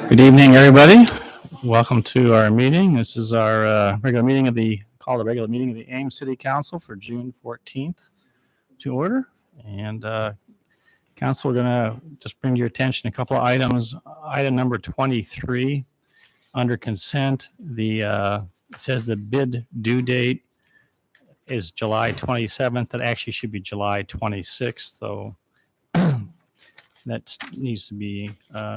Good evening, everybody. Welcome to our meeting. This is our regular meeting of the Ames City Council for June 14th to order. And Council, we're going to just bring to your attention a couple of items. Item number 23 under consent. It says the bid due date is July 27th. It actually should be July 26th, though. That needs to be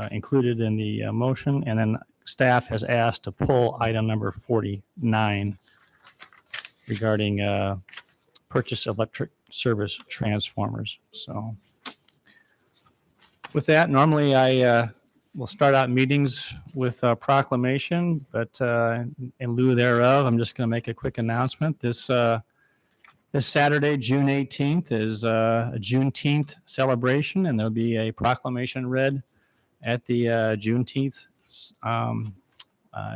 included in the motion. And then staff has asked to pull item number 49 regarding purchase electric service transformers. So with that, normally I will start out meetings with a proclamation, but in lieu thereof, I'm just going to make a quick announcement. This Saturday, June 18th, is a Juneteenth celebration, and there'll be a proclamation read at the Juneteenth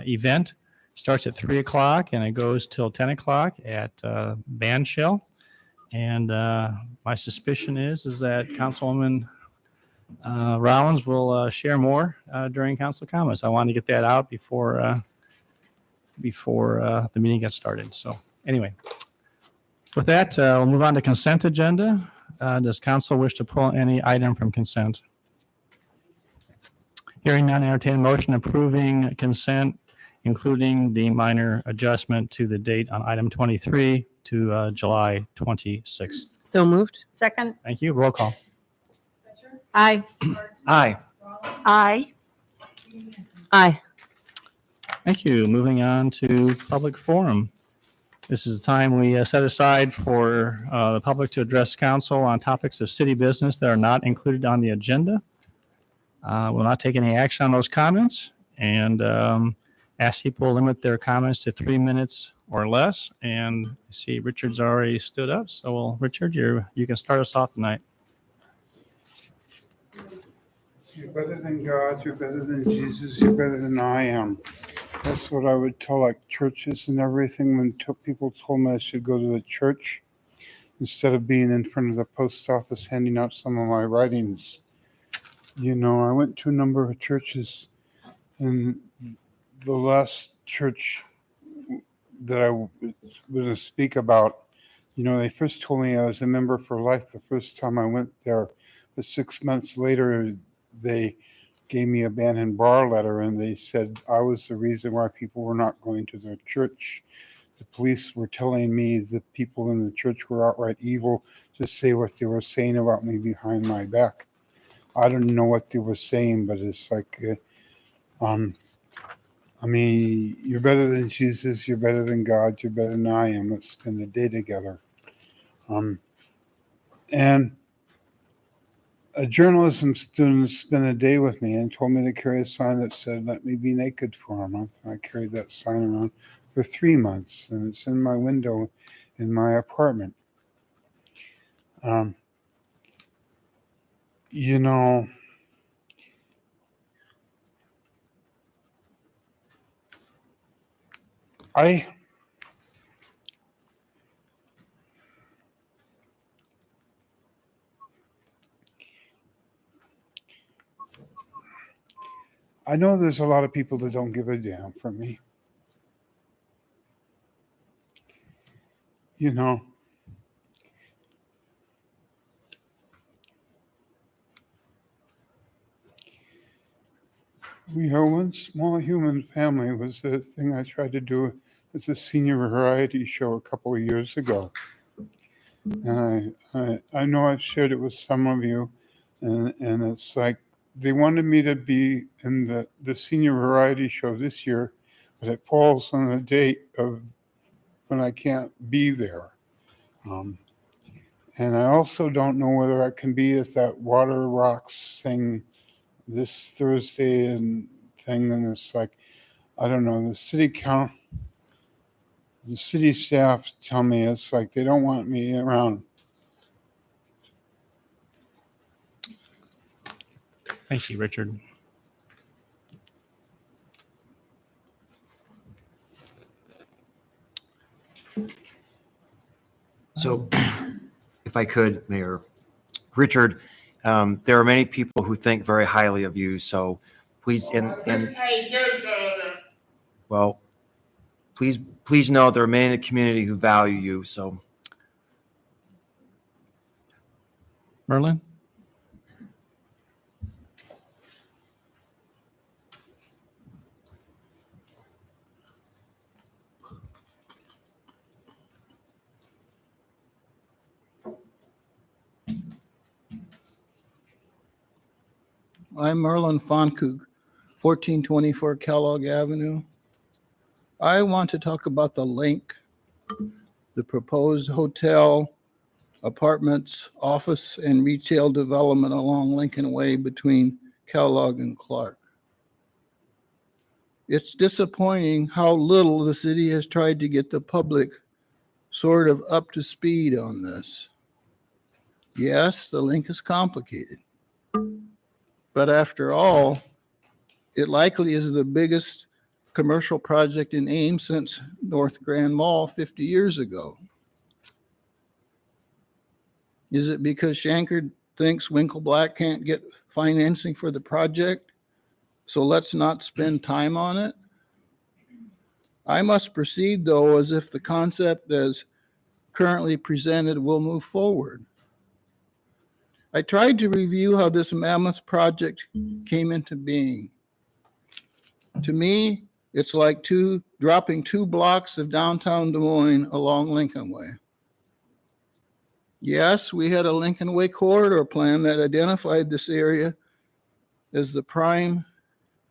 event. Starts at 3 o'clock, and it goes till 10 o'clock at Bandshell. And my suspicion is that Councilwoman Rollins will share more during council comments. I want to get that out before the meeting gets started. So anyway. With that, we'll move on to consent agenda. Does council wish to pull any item from consent? Hearing none, entertain a motion approving consent, including the minor adjustment to the date on item 23 to July 26th. So moved. Second. Thank you. Roll call. Aye. Aye. Aye. Aye. Thank you. Moving on to public forum. This is the time we set aside for the public to address council on topics of city business that are not included on the agenda. We'll not take any action on those comments and ask people to limit their comments to 3 minutes or less. And I see Richard's already stood up. So, Richard, you can start us off tonight. You're better than God, you're better than Jesus, you're better than I am. That's what I would tell like churches and everything when people told me I should go to a church instead of being in front of the post office handing out some of my writings. You know, I went to a number of churches, and the last church that I was going to speak about, you know, they first told me I was a member for life the first time I went there, but 6 months later, they gave me a ban and bar letter, and they said I was the reason why people were not going to their church. The police were telling me the people in the church were outright evil to say what they were saying about me behind my back. I don't know what they were saying, but it's like, I mean, you're better than Jesus, you're better than God, you're better than I am. Let's spend a day together. And a journalism student spent a day with me and told me to carry a sign that said, "Let me be naked for a month." And I carried that sign around for 3 months, and it's in my window in my apartment. You know, I know there's a lot of people that don't give a damn for me. You know, we are one small human family was the thing I tried to do as a senior variety show a couple of years ago. And I know I've shared it with some of you, and it's like they wanted me to be in the senior variety show this year, but it falls on the date of when I can't be there. And I also don't know whether I can be at that Water Rocks thing this Thursday and thing. And it's like, I don't know, the city staff tell me it's like they don't want me around. Thank you, Richard. So, if I could, Mayor, Richard, there are many people who think very highly of you. So, please, well, please know there are many in the community who value you. So, Merlin? I'm Merlin Fonkug, 1424 Kellogg Avenue. I want to talk about the link, the proposed hotel, apartments, office, and retail development along Lincoln Way between Kellogg and Clark. It's disappointing how little the city has tried to get the public sort of up to speed on this. Yes, the link is complicated. But after all, it likely is the biggest commercial project in Ames since North Grand Mall 50 years ago. Is it because Shankard thinks Winkleblack can't get financing for the project, so let's not spend time on it? I must proceed, though, as if the concept as currently presented will move forward. I tried to review how this mammoth project came into being. To me, it's like dropping 2 blocks of downtown Des Moines along Lincoln Way. Yes, we had a Lincoln Way corridor plan that identified this area as the prime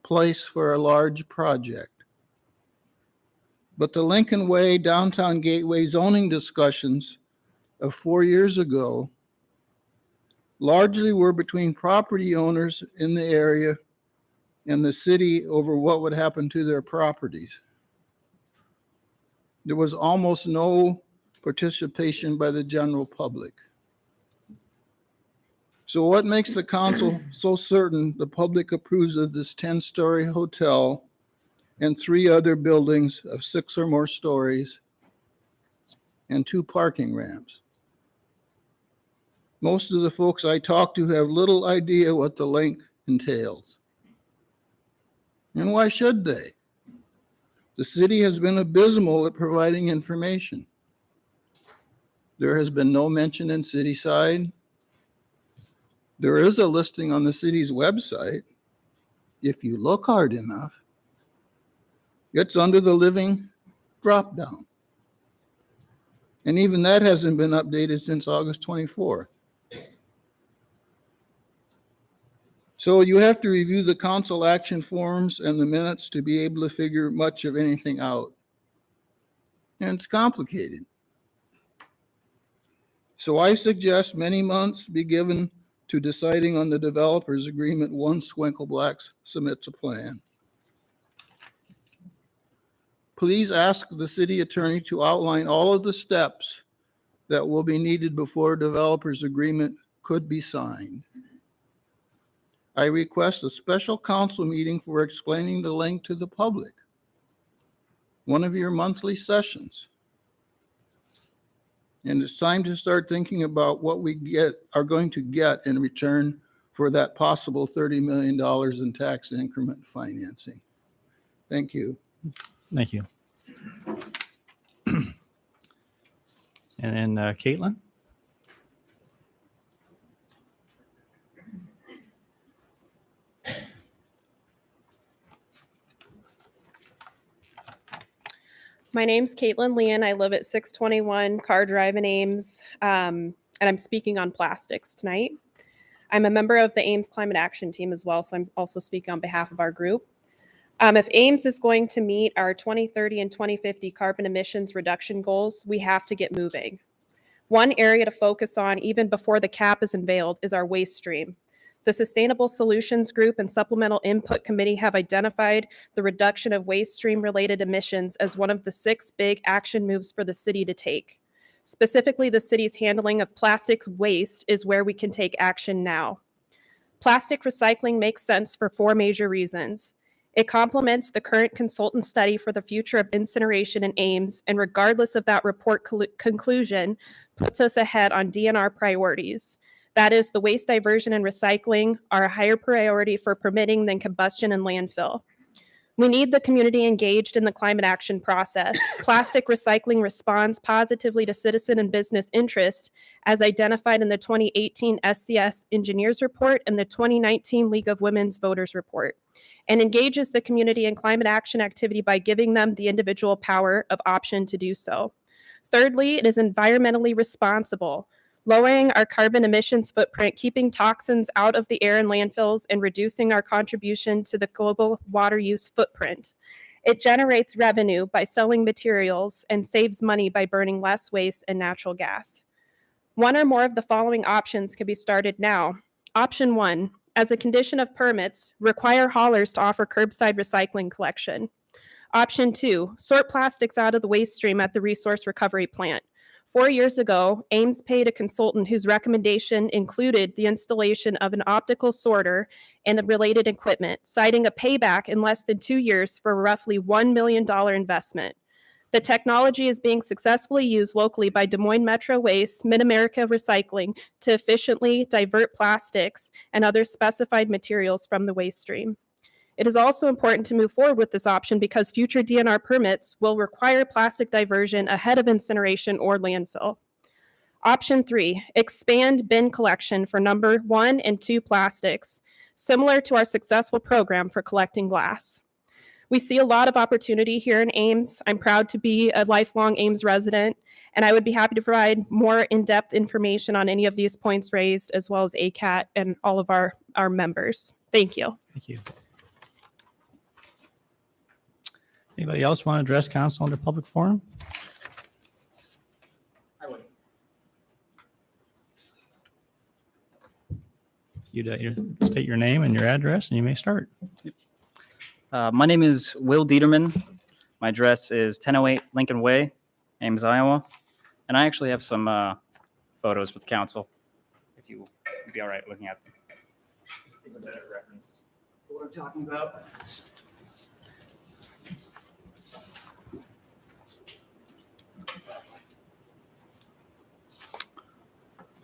place for a large project. But the Lincoln Way downtown gateway zoning discussions of 4 years ago largely were between property owners in the area and the city over what would happen to their properties. There was almost no participation by the general public. So what makes the council so certain the public approves of this 10-story hotel and 3 other buildings of 6 or more stories and 2 parking ramps? Most of the folks I talk to have little idea what the link entails. And why should they? The city has been abysmal at providing information. There has been no mention in Cityside. There is a listing on the city's website. If you look hard enough, it's under the living drop-down. And even that hasn't been updated since August 24th. So you have to review the council action forms and the minutes to be able to figure much of anything out. And it's complicated. So I suggest many months be given to deciding on the developer's agreement once Winkleblack submits a plan. Please ask the city attorney to outline all of the steps that will be needed before a developer's agreement could be signed. I request a special council meeting for explaining the link to the public. One of your monthly sessions. And it's time to start thinking about what we are going to get in return for that possible $30 million in tax increment financing. Thank you. Thank you. And then Caitlin? My name's Caitlin Leon. I live at 621 Car Drive in Ames, and I'm speaking on plastics tonight. I'm a member of the Ames Climate Action Team as well, so I'm also speaking on behalf of our group. If Ames is going to meet our 2030 and 2050 carbon emissions reduction goals, we have to get moving. One area to focus on even before the cap is unveiled is our waste stream. The Sustainable Solutions Group and Supplemental Input Committee have identified the reduction of waste stream related emissions as one of the 6 big action moves for the city to take. Specifically, the city's handling of plastics waste is where we can take action now. Plastic recycling makes sense for 4 major reasons. It complements the current consultant study for the future of incineration in Ames, and regardless of that report conclusion, puts us ahead on Dnr priorities. That is, the waste diversion and recycling are a higher priority for permitting than combustion and landfill. We need the community engaged in the climate action process. Plastic recycling responds positively to citizen and business interest, as identified in the 2018 SCS Engineers Report and the 2019 League of Women's Voters Report, and engages the community in climate action activity by giving them the individual power of option to do so. Thirdly, it is environmentally responsible, lowering our carbon emissions footprint, keeping toxins out of the air and landfills, and reducing our contribution to the global water use footprint. It generates revenue by selling materials and saves money by burning less waste and natural gas. One or more of the following options can be started now. Option 1, as a condition of permits, require haulers to offer curbside recycling collection. Option 2, sort plastics out of the waste stream at the resource recovery plant. 4 years ago, Ames paid a consultant whose recommendation included the installation of an optical sorter and the related equipment, citing a payback in less than 2 years for a roughly $1 million investment. The technology is being successfully used locally by Des Moines Metro Waste, Mid-America Recycling to efficiently divert plastics and other specified materials from the waste stream. It is also important to move forward with this option because future DNR permits will require plastic diversion ahead of incineration or landfill. Option 3, expand bin collection for number 1 and 2 plastics, similar to our successful program for collecting glass. We see a lot of opportunity here in Ames. I'm proud to be a lifelong Ames resident, and I would be happy to provide more in-depth information on any of these points raised, as well as ACAT and all of our members. Thank you. Thank you. Anybody else want to address council under public forum? I would. You state your name and your address, and you may start. My name is Will Dieterman. My address is 1008 Lincoln Way, Ames, Iowa. And I actually have some photos for the council, if you would be all right looking at them. Give a better reference for what I'm talking about.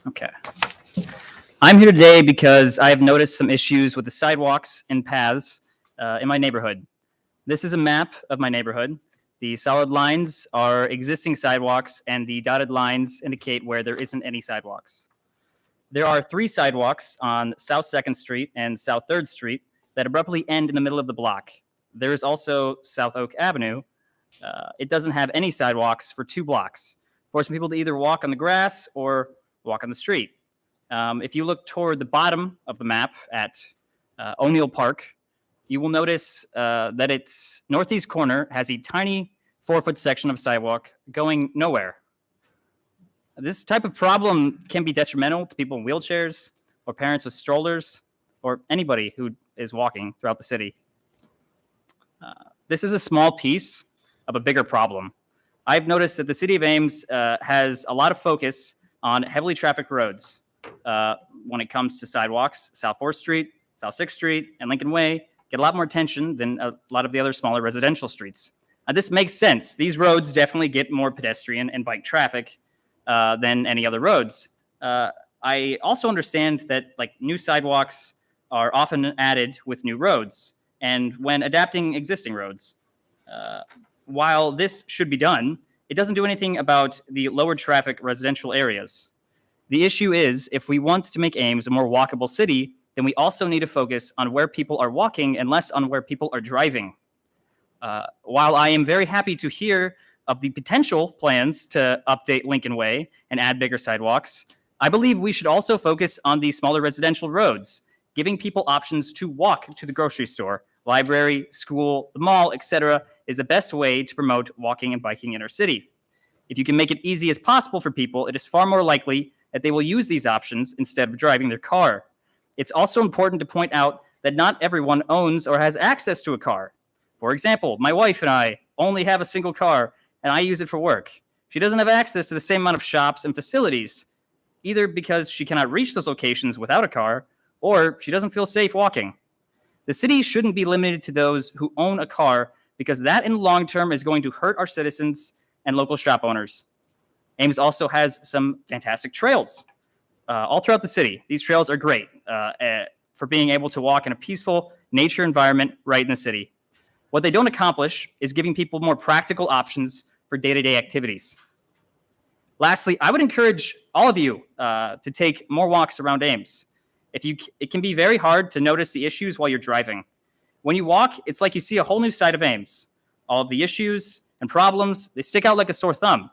Okay. I'm here today because I have noticed some issues with the sidewalks and paths in my neighborhood. This is a map of my neighborhood. The solid lines are existing sidewalks, and the dotted lines indicate where there isn't any sidewalks. There are 3 sidewalks on South 2nd Street and South 3rd Street that abruptly end in the middle of the block. There is also South Oak Avenue. It doesn't have any sidewalks for 2 blocks, forcing people to either walk on the grass or walk on the street. If you look toward the bottom of the map at O'Neill Park, you will notice that its northeast corner has a tiny 4-foot section of sidewalk going nowhere. This type of problem can be detrimental to people in wheelchairs or parents with strollers or anybody who is walking throughout the city. This is a small piece of a bigger problem. I've noticed that the city of Ames has a lot of focus on heavily trafficked roads when it comes to sidewalks. South 4th Street, South 6th Street, and Lincoln Way get a lot more attention than a lot of the other smaller residential streets. This makes sense. These roads definitely get more pedestrian and bike traffic than any other roads. I also understand that new sidewalks are often added with new roads and when adapting existing roads. While this should be done, it doesn't do anything about the lower traffic residential areas. The issue is, if we want to make Ames a more walkable city, then we also need to focus on where people are walking and less on where people are driving. While I am very happy to hear of the potential plans to update Lincoln Way and add bigger sidewalks, I believe we should also focus on the smaller residential roads, giving people options to walk to the grocery store, library, school, the mall, etc., is the best way to promote walking and biking in our city. If you can make it easy as possible for people, it is far more likely that they will use these options instead of driving their car. It's also important to point out that not everyone owns or has access to a car. For example, my wife and I only have a single car, and I use it for work. She doesn't have access to the same amount of shops and facilities, either because she cannot reach those locations without a car, or she doesn't feel safe walking. The city shouldn't be limited to those who own a car, because that in the long term is going to hurt our citizens and local shop owners. Ames also has some fantastic trails all throughout the city. These trails are great for being able to walk in a peaceful nature environment right in the city. What they don't accomplish is giving people more practical options for day-to-day activities. Lastly, I would encourage all of you to take more walks around Ames. It can be very hard to notice the issues while you're driving. When you walk, it's like you see a whole new side of Ames. All of the issues and problems, they stick out like a sore thumb.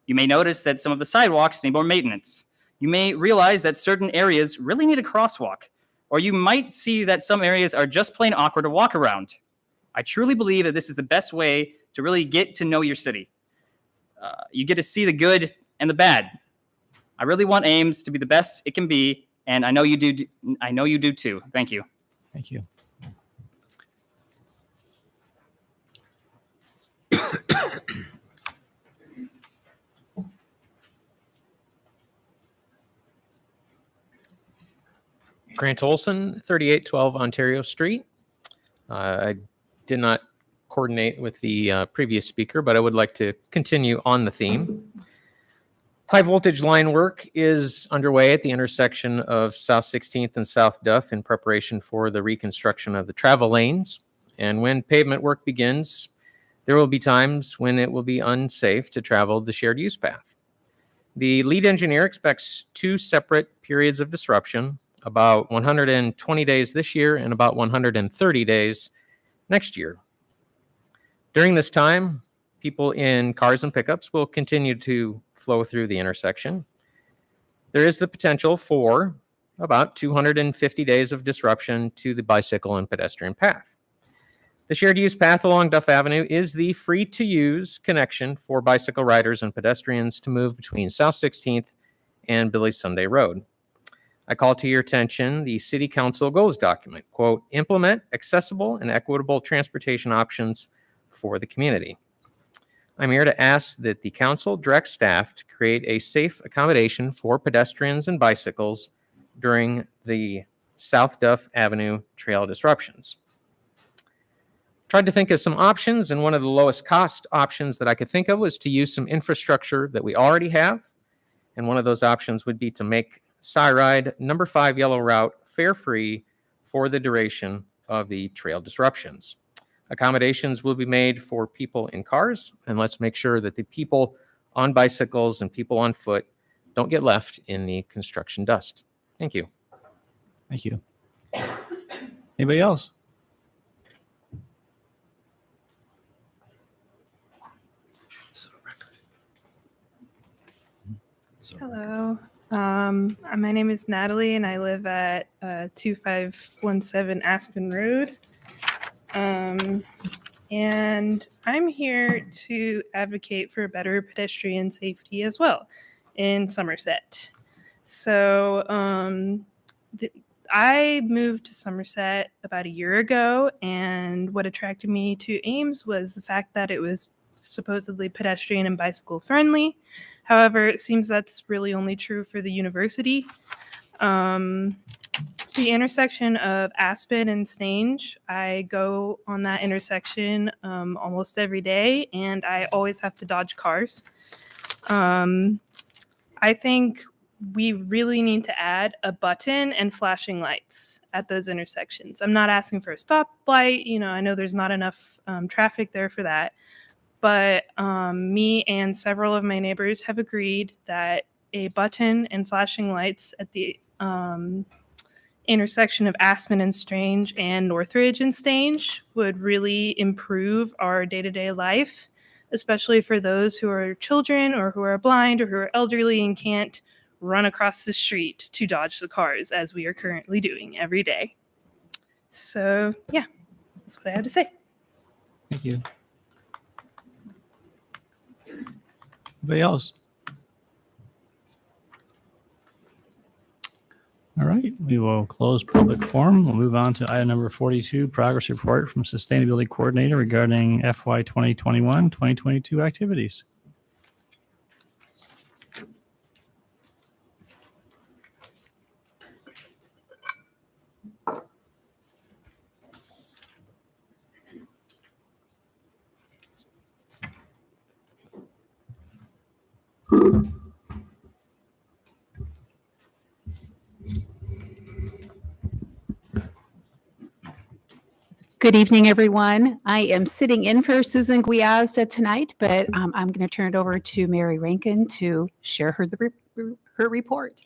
You may notice that some of the sidewalks need more maintenance. You may realize that certain areas really need a crosswalk, or you might see that some areas are just plain awkward to walk around. I truly believe that this is the best way to really get to know your city. You get to see the good and the bad. I really want Ames to be the best it can be, and I know you do. I know you do too. Thank you. Thank you. Grant Olson, 3812 Ontario Street. I did not coordinate with the previous speaker, but I would like to continue on the theme. High voltage line work is underway at the intersection of South 16th and South Duff in preparation for the reconstruction of the travel lanes. And when pavement work begins, there will be times when it will be unsafe to travel the shared use path. The lead engineer expects 2 separate periods of disruption, about 120 days this year and about 130 days next year. During this time, people in cars and pickups will continue to flow through the intersection. There is the potential for about 250 days of disruption to the bicycle and pedestrian path. The shared use path along Duff Avenue is the free-to-use connection for bicycle riders and pedestrians to move between South 16th and Billy Sunday Road. I call to your attention the City Council goals document, quote, implement accessible and equitable transportation options for the community. I'm here to ask that the council direct staff to create a safe accommodation for pedestrians and bicycles during the South Duff Avenue trail disruptions. Tried to think of some options, and one of the lowest cost options that I could think of was to use some infrastructure that we already have. And one of those options would be to make Cyride number 5 yellow route fare-free for the duration of the trail disruptions. Accommodations will be made for people in cars, and let's make sure that the people on bicycles and people on foot don't get left in the construction dust. Thank you. Thank you. Anybody else? Hello. My name is Natalie, and I live at 2517 Aspen Road. And I'm here to advocate for better pedestrian safety as well in Somerset. So I moved to Somerset about a year ago, and what attracted me to Ames was the fact that it was supposedly pedestrian and bicycle friendly. However, it seems that's really only true for the university. The intersection of Aspen and Stange, I go on that intersection almost every day, and I always have to dodge cars. I think we really need to add a button and flashing lights at those intersections. I'm not asking for a stoplight. You know, I know there's not enough traffic there for that. But me and several of my neighbors have agreed that a button and flashing lights at the intersection of Aspen and Stange and Northridge and Stange would really improve our day-to-day life, especially for those who are children or who are blind or who are elderly and can't run across the street to dodge the cars as we are currently doing every day. So, yeah, that's what I have to say. Thank you. Anybody else? All right, we will close public forum. We'll move on to item number 42, progress report from Sustainability Coordinator regarding FY 2021-2022 activities. Good evening, everyone. I am sitting in for Susan Guiazda tonight, but I'm going to turn it over to Mary Rankin to share her report.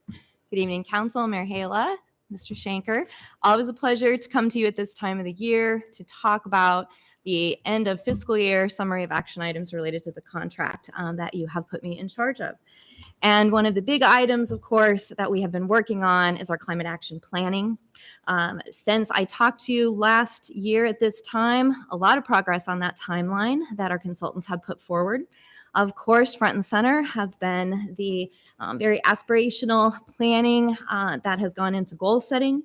Good evening, Council, Mayor Hala, Mr. Shanker. Always a pleasure to come to you at this time of the year to talk about the end of fiscal year summary of action items related to the contract that you have put me in charge of. And one of the big items, of course, that we have been working on is our climate action planning. Since I talked to you last year at this time, a lot of progress on that timeline that our consultants have put forward. Of course, front and center have been the very aspirational planning that has gone into goal setting,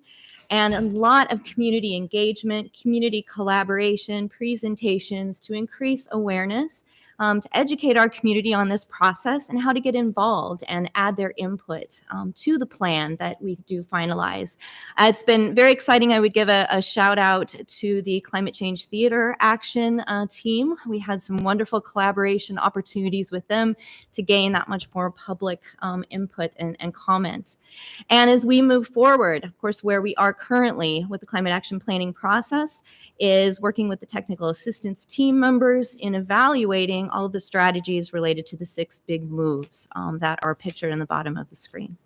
and a lot of community engagement, community collaboration, presentations to increase awareness, to educate our community on this process and how to get involved and add their input to the plan that we do finalize. It's been very exciting. I would give a shout out to the Climate Change Theater Action team. We had some wonderful collaboration opportunities with them to gain that much more public input and comment. And as we move forward, of course, where we are currently with the climate action planning process is working with the technical assistance team members in evaluating all of the strategies related to the 6 big moves that are pictured in the bottom of the screen.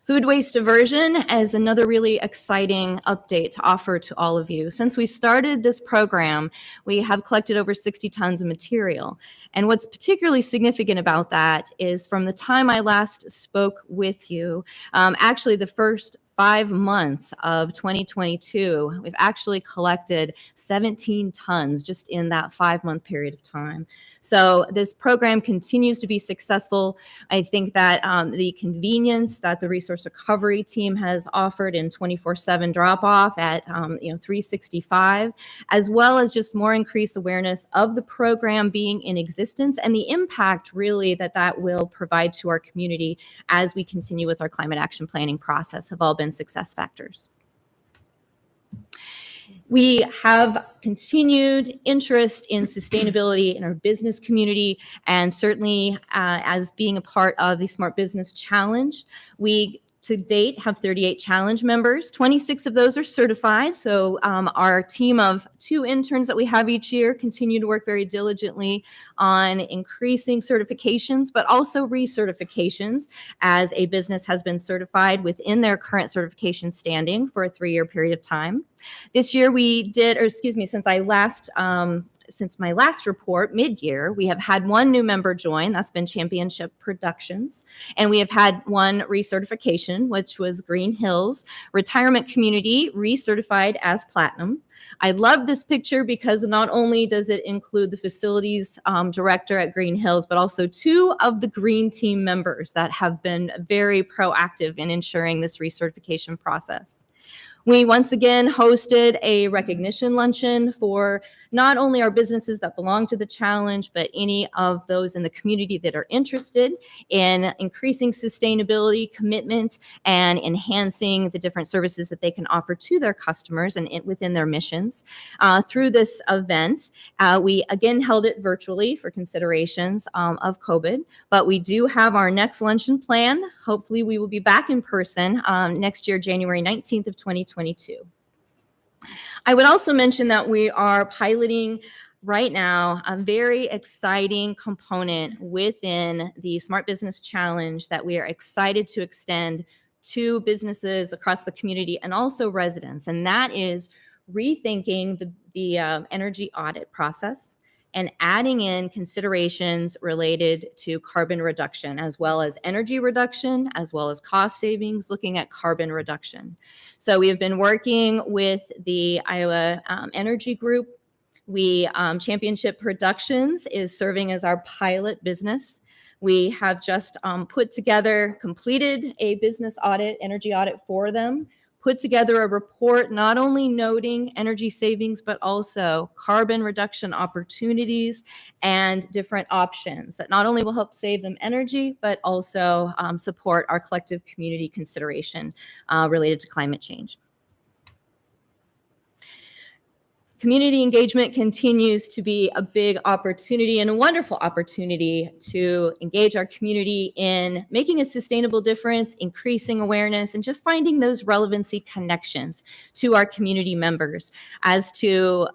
Food waste diversion is another really exciting update to offer to all of you. Since we started this program, we have collected over 60 tons of material. And what's particularly significant about that is from the time I last spoke with you, actually the first 5 months of 2022, we've actually collected 17 tons just in that 5-month period of time. So this program continues to be successful. I think that the convenience that the resource recovery team has offered in 24/7 drop-off at 365, as well as just more increased awareness of the program being in existence and the impact really that will provide to our community as we continue with our climate action planning process have all been success factors. We have continued interest in sustainability in our business community, and certainly as being a part of the Smart Business Challenge, we to date have 38 challenge members. 26 of those are certified. So our team of 2 interns that we have each year continue to work very diligently on increasing certifications, but also recertifications as a business has been certified within their current certification standing for a 3-year period of time. This year we did, or excuse me, since my last report, mid-year, we have had 1 new member join. That's been Championship Productions. And we have had 1 recertification, which was Green Hills Retirement Community, recertified as Platinum. I love this picture because not only does it include the facilities director at Green Hills, but also 2 of the Green Team members that have been very proactive in ensuring this recertification process. We once again hosted a recognition luncheon for not only our businesses that belong to the challenge, but any of those in the community that are interested in increasing sustainability commitment and enhancing the different services that they can offer to their customers and within their missions. Through this event, we again held it virtually for considerations of COVID, but we do have our next luncheon plan. Hopefully we will be back in person next year, January 19th of 2022. I would also mention that we are piloting right now a very exciting component within the Smart Business Challenge that we are excited to extend to businesses across the community and also residents, and that is rethinking the energy audit process and adding in considerations related to carbon reduction, as well as energy reduction, as well as cost savings, looking at carbon reduction. So we have been working with the Iowa Energy Group We Championship Productions is serving as our pilot business. We have just completed a business audit, energy audit for them, put together a report not only noting energy savings, but also carbon reduction opportunities and different options that not only will help save them energy, but also support our collective community consideration related to climate change. Community engagement continues to be a big opportunity and a wonderful opportunity to engage our community in making a sustainable difference, increasing awareness, and just finding those relevancy connections to our community members as to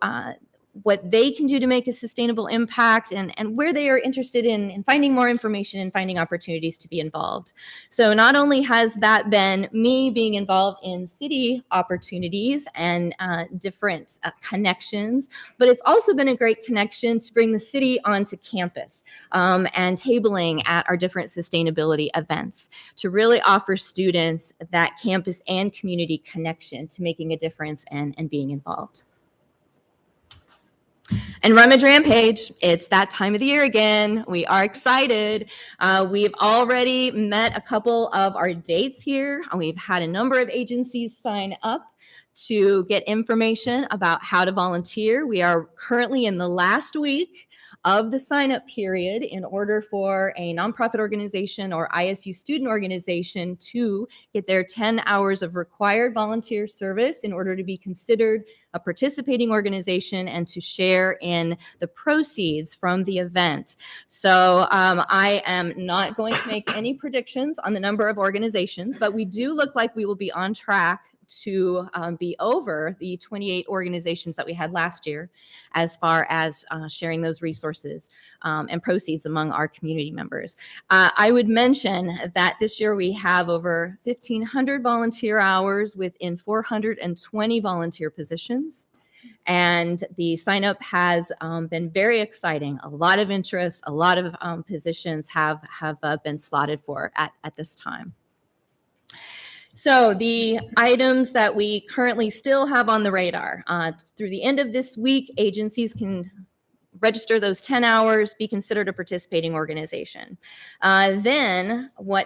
what they can do to make a sustainable impact and where they are interested in finding more information and finding opportunities to be involved. So not only has that been me being involved in city opportunities and different connections, but it's also been a great connection to bring the city onto campus and tabling at our different sustainability events to really offer students that campus and community connection to making a difference and being involved. And Rummage Rampage, it's that time of the year again. We are excited. We've already met a couple of our dates here. We've had a number of agencies sign up to get information about how to volunteer. We are currently in the last week of the sign-up period in order for a nonprofit organization or ISU student organization to get their 10 hours of required volunteer service in order to be considered a participating organization and to share in the proceeds from the event. So I am not going to make any predictions on the number of organizations, but we do look like we will be on track to be over the 28 organizations that we had last year as far as sharing those resources and proceeds among our community members. I would mention that this year we have over 1,500 volunteer hours within 420 volunteer positions. And the sign up has been very exciting. A lot of interest, a lot of positions have been slotted for at this time. So the items that we currently still have on the radar, through the end of this week, agencies can register those 10 hours, be considered a participating organization. Then what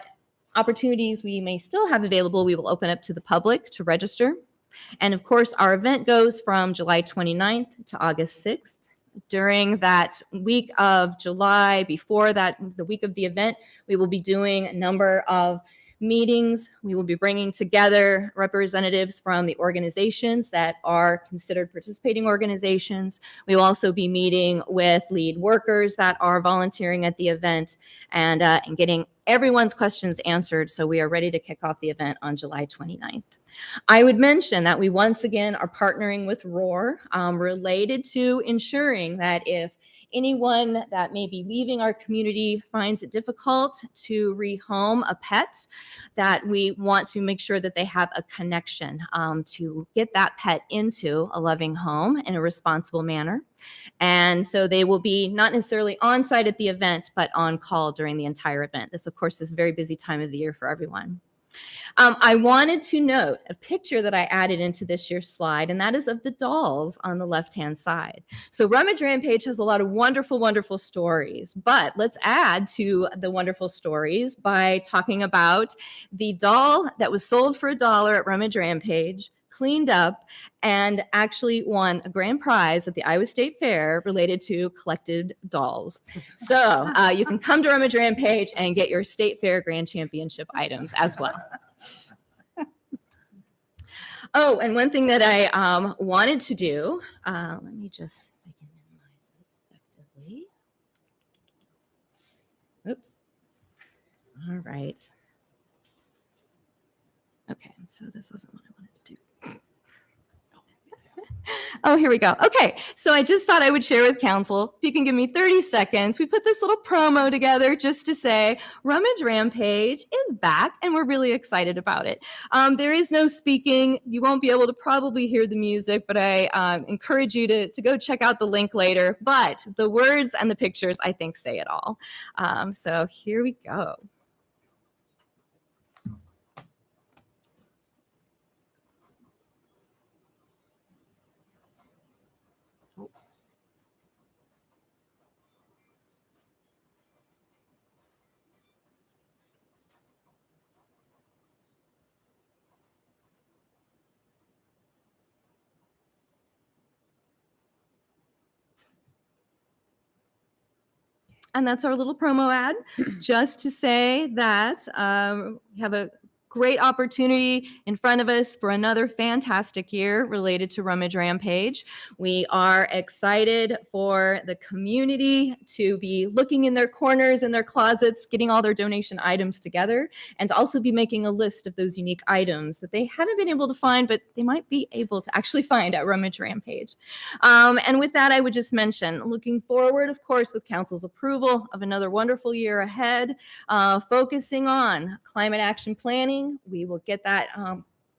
opportunities we may still have available, we will open up to the public to register. And of course, our event goes from July 29th to August 6th. During that week of July, before that, the week of the event, we will be doing a number of meetings. We will be bringing together representatives from the organizations that are considered participating organizations. We will also be meeting with lead workers that are volunteering at the event and getting everyone's questions answered. So we are ready to kick off the event on July 29th. I would mention that we once again are partnering with ROAR related to ensuring that if anyone that may be leaving our community finds it difficult to rehome a pet, that we want to make sure that they have a connection to get that pet into a loving home in a responsible manner. And so they will be not necessarily on site at the event, but on call during the entire event. This, of course, is a very busy time of the year for everyone. I wanted to note a picture that I added into this year's slide, and that is of the dolls on the left-hand side. So Rummage Rampage has a lot of wonderful, wonderful stories, but let's add to the wonderful stories by talking about the doll that was sold for $1 at Rummage Rampage, cleaned up, and actually won a grand prize at the Iowa State Fair related to collected dolls. So you can come to Rummage Rampage and get your State Fair Grand Championship items as well. Oh, and one thing that I wanted to do, let me just see if I can minimize this effectively. Oops. All right. Okay, so this wasn't what I wanted to do. Oh, here we go. Okay, so I just thought I would share with council. If you can give me 30 seconds, we put this little promo together just to say Rummage Rampage is back, and we're really excited about it. There is no speaking. You won't be able to probably hear the music, but I encourage you to go check out the link later. But the words and the pictures, I think, say it all. So here we go. And that's our little promo ad, just to say that we have a great opportunity in front of us for another fantastic year related to Rummage Rampage. We are excited for the community to be looking in their corners and their closets, getting all their donation items together, and to also be making a list of those unique items that they haven't been able to find, but they might be able to actually find at Rummage Rampage. And with that, I would just mention, looking forward, of course, with council's approval of another wonderful year ahead, focusing on climate action planning. We will get that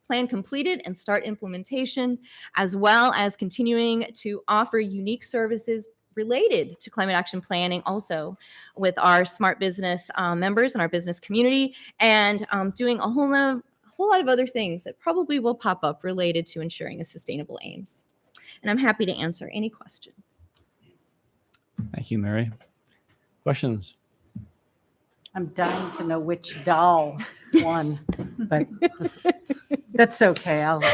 plan completed and start implementation, as well as continuing to offer unique services related to climate action planning also with our smart business members and our business community, and doing a whole lot of other things that probably will pop up related to ensuring a sustainable Ames. And I'm happy to answer any questions. Thank you, Mary. Questions? I'm dying to know which doll won, but that's okay. I'll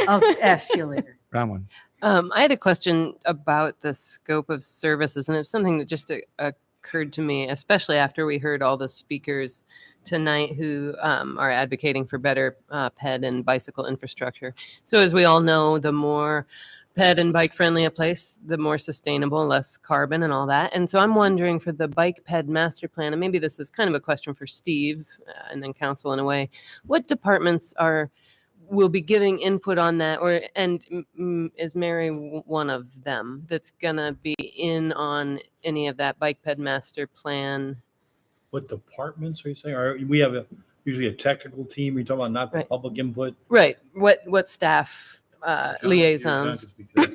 ask you later. Round one. I had a question about the scope of services, and it's something that just occurred to me, especially after we heard all the speakers tonight who are advocating for better ped and bicycle infrastructure. So as we all know, the more ped and bike friendly a place, the more sustainable, less carbon and all that. And so I'm wondering for the bike ped master plan, and maybe this is kind of a question for Steve and then council in a way, what departments will be giving input on that, is Mary one of them that's gonna be in on any of that bike ped master plan? What departments are you saying? We have usually a technical team. You're talking about not the Right. public input. Right. What staff liaisons?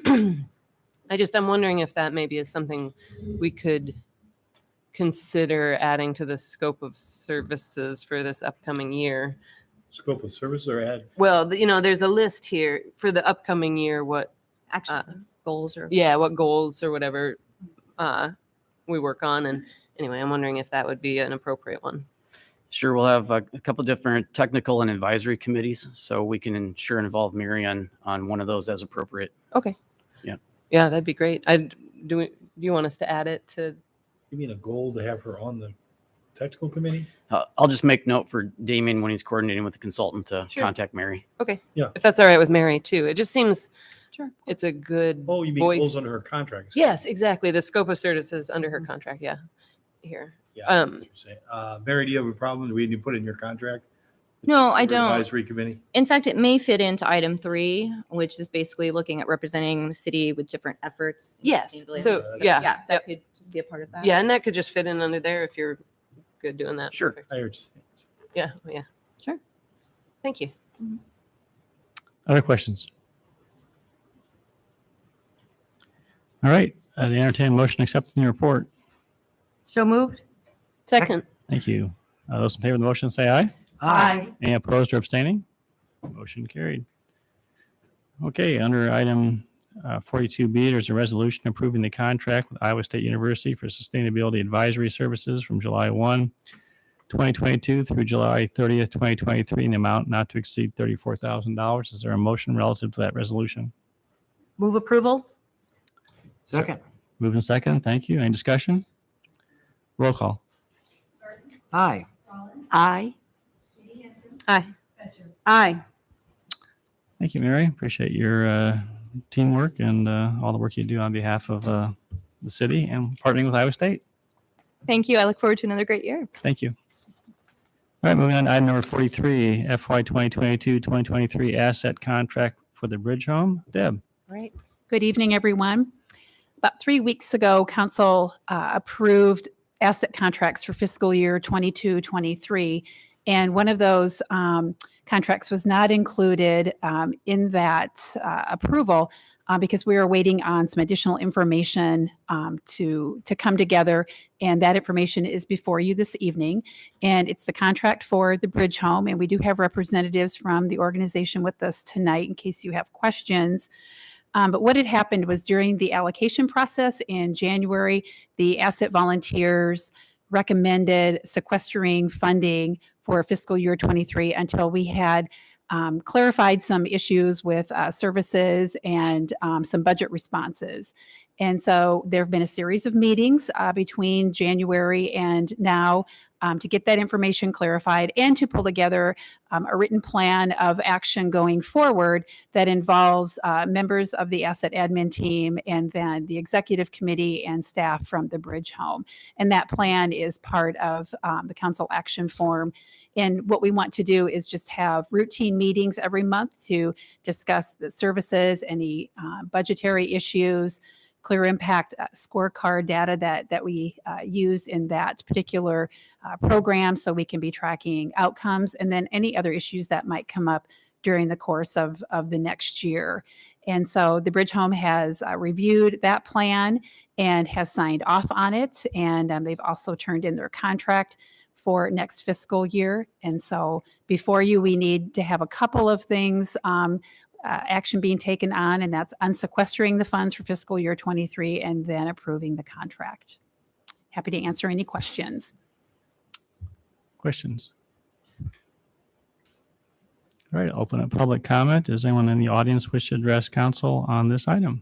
I'm wondering if that maybe is something we could consider adding to the scope of services for this upcoming year. Scope of services or add? Well, there's a list here for the upcoming year, what Action plans, goals, or what goals or whatever we work on. And anyway, I'm wondering if that would be an appropriate one. Sure, we'll have a couple different technical and advisory committees, so we can ensure and involve Mary on one of those as appropriate. Okay. Yeah. Yeah, that'd be great. Do you want us to add it to? You mean a goal to have her on the technical committee? I'll just make note for Damien when he's coordinating with the consultant to Sure. contact Mary. Okay. Yeah. If that's all right with Mary too. It just seems Sure. it's a good Oh, you mean voice. goals under her contract? Yes, exactly. The scope of services under her contract. Yeah. Here. Yeah. I know what you're saying. Mary, do you have a problem? Do we need to put it in your contract? No, I Your don't. Advisory committee? In fact, it may fit into item 3, which is basically looking at representing the city with different efforts. in Yes. sustainability. So yeah. Yeah, that could just be a part of that. Yeah, and that could just fit in under there if you're good doing that. Sure. Perfect. I heard you saying. Yeah. Yeah. Sure. Thank you. Other questions? All right. The entertained motion accepting the report. So moved? Second. Thank you. Those in favor of the motion say aye. Aye. Any opposed or abstaining? Motion carried. Okay, under item 42B, there's a resolution approving the contract with Iowa State University for Sustainability Advisory Services from July 1, 2022 through July 30th, 2023, in the amount not to exceed $34,000. Is there a motion relative to that resolution? Move approval? Second. Moving second. Thank you. Any discussion? Roll call. Aye. Aye. Aye. Aye. Thank you, Mary. Appreciate your teamwork and all the work you do on behalf of the city and partnering with Iowa State. Thank you. I look forward to another great year. Thank you. All right, moving on to item number 43, FY 2022-2023 asset contract for the Bridge Home. Deb. Right. Good evening, everyone. About 3 weeks ago, Council approved asset contracts for fiscal year 22-23, and one of those contracts was not included in that approval because we were waiting on some additional information to come together, and that information is before you this evening. And it's the contract for the Bridge Home, and we do have representatives from the organization with us tonight in case you have questions. But what had happened was during the allocation process in January, the asset volunteers recommended sequestering funding for fiscal year 23 until we had clarified some issues with services and some budget responses. And so there have been a series of meetings between January and now to get that information clarified and to pull together a written plan of action going forward that involves members of the asset admin team and then the executive committee and staff from the Bridge Home. And that plan is part of the council action form. And what we want to do is just have routine meetings every month to discuss the services, any budgetary issues, clear impact scorecard data that we use in that particular program, so we can be tracking outcomes, and then any other issues that might come up during the course of the next year. And so the Bridge Home has reviewed that plan and has signed off on it. And they've also turned in their contract for next fiscal year. And so before you, we need to have a couple of things action being taken on, and that's unsequestering the funds for fiscal year 23 and then approving the contract. Happy to answer any questions. Questions? All right, open up public comment. Does anyone in the audience wish to address council on this item?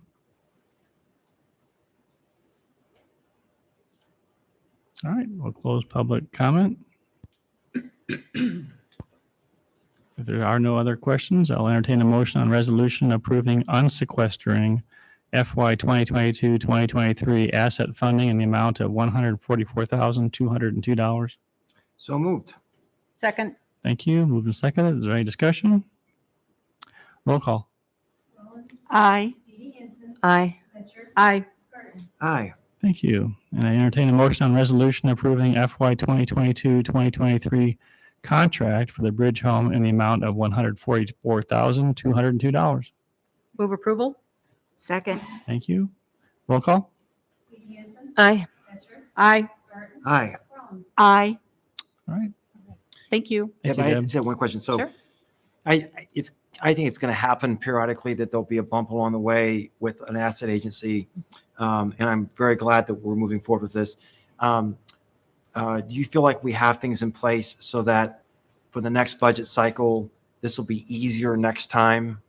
All right, we'll close public comment. If there are no other questions, I'll entertain a motion on resolution approving unsequestering FY 2022-2023 asset funding in the amount of $144,202. So moved. Second. Thank you. Moved and seconded. Is there any discussion? Roll call. Aye. Aye. Aye. Aye. Thank you. And I entertain a motion on resolution approving FY 2022-2023 contract for the Bridge Home in the amount of $144,202. Move approval. Second. Thank you. Roll call. Aye. Aye. Aye. Aye. All right. Thank you. Yeah, Thank but you, I Deb. just have one question. So Sure. I think it's going to happen periodically that there'll be a bump along the way with an asset agency. And I'm very glad that we're moving forward with this. Do you feel like we have things in place so that for the next budget cycle, this will be easier next time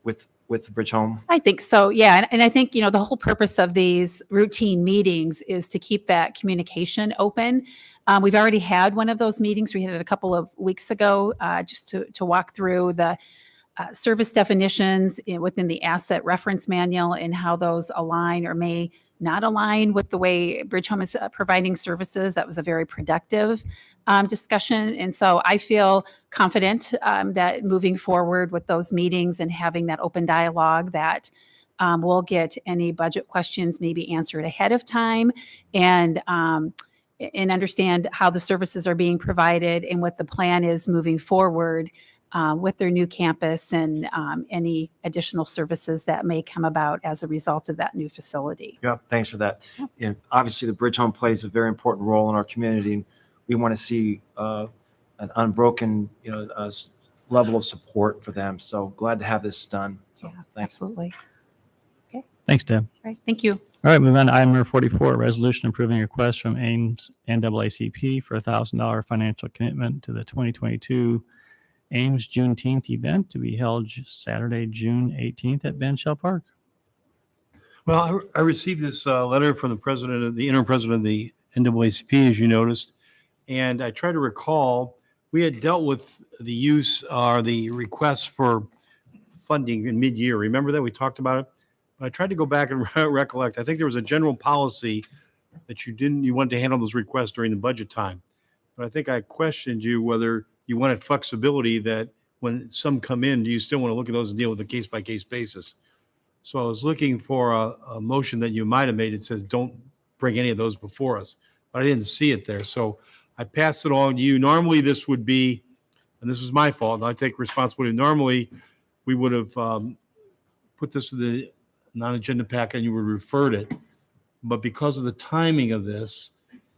with the Bridge Home? I think so, yeah. And I think, the whole purpose of these routine meetings is to keep that communication open. We've already had one of those meetings. We had it a couple of weeks ago just to walk through the service definitions within the asset reference manual and how those align or may not align with the way Bridge Home is providing services. That was a very productive discussion. And so I feel confident that moving forward with those meetings and having that open dialogue that we'll get any budget questions maybe answered ahead of time and understand how the services are being provided and what the plan is moving forward with their new campus and any additional services that may come about as a result of that new facility. Yeah, thanks for that. Yeah, obviously, the Bridge Home plays a very important role in our community, and we want to see an unbroken, level of support for them. So glad to have this done. So thanks. Absolutely. Thanks, Deb. All right. Thank you. All right, moving on to item number 44, a resolution approving a request from Ames NAACP for a $1,000 financial commitment to the 2022 Ames Juneteenth event to be held Saturday, June 18th at Ben Shell Park. Well, I received this letter from the interim president of the NAACP, as you noticed, and I tried to recall, we had dealt with the use or the request for funding in mid-year. Remember that? We talked about it. But I tried to go back and recollect. I think there was a general policy that you wanted to handle those requests during the budget time. But I think I questioned you whether you wanted flexibility that when some come in, do you still want to look at those and deal with a case-by-case basis? So I was looking for a motion that you might have made. It says, don't bring any of those before us. But I didn't see it there. So I passed it on to you. Normally this would be, and this was my fault, and I take responsibility. Normally we would have put this in the non-agenda packet and you would have referred it. But because of the timing of this,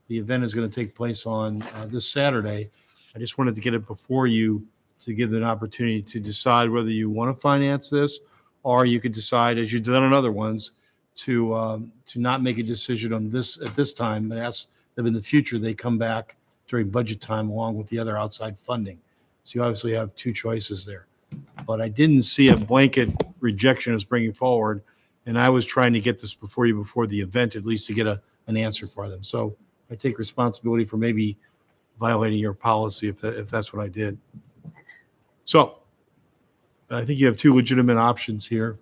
the event is going to take place on this Saturday. I just wanted to get it before you to give an opportunity to decide whether you want to finance this, or you could decide, as you've done on other ones, to not make a decision on this at this time, but ask them in the future they come back during budget time along with the other outside funding. So you obviously have two choices there. But I didn't see a blanket rejection as bringing forward. And I was trying to get this before you before the event, at least to get an answer for them. So I take responsibility for maybe violating your policy if that's what I did. So I think you have two legitimate options here.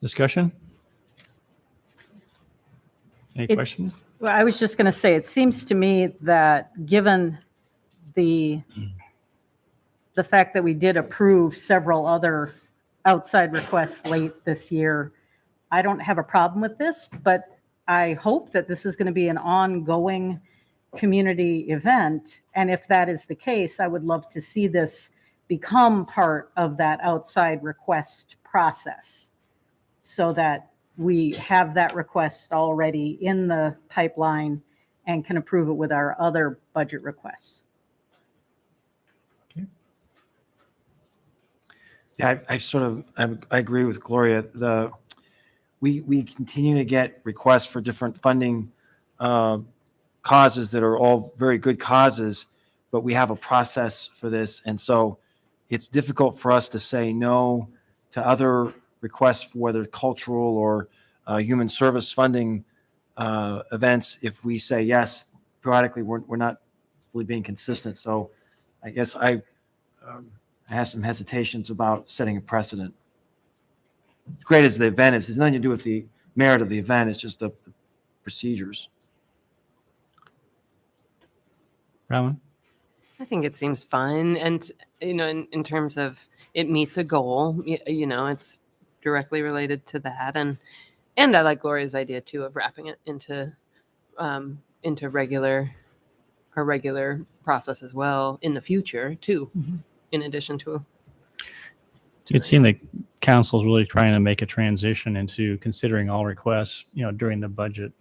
Discussion? Any It- questions? Well, I was just going to say, it seems to me that given the fact that we did approve several other outside requests late this year, I don't have a problem with this, but I hope that this is going to be an ongoing community event. And if that is the case, I would love to see this become part of that outside request process so that we have that request already in the pipeline and can approve it with our other budget requests. Yeah, I agree with Gloria. We continue to get requests for different funding causes that are all very good causes, but we have a process for this. And so it's difficult for us to say no to other requests for whether cultural or human service funding events if we say yes. Periodically, we're not really being consistent. So I guess I have some hesitations about setting a precedent. As great as the event is, it has nothing to do with the merit of the event. It's just the procedures. Rowan? I think it seems fine. And, in terms of it meets a goal, it's directly related to that. And I like Gloria's idea too of wrapping it into her regular process as well in the future too, in addition to. It seemed like council's really trying to make a transition into considering all requests, during the budget,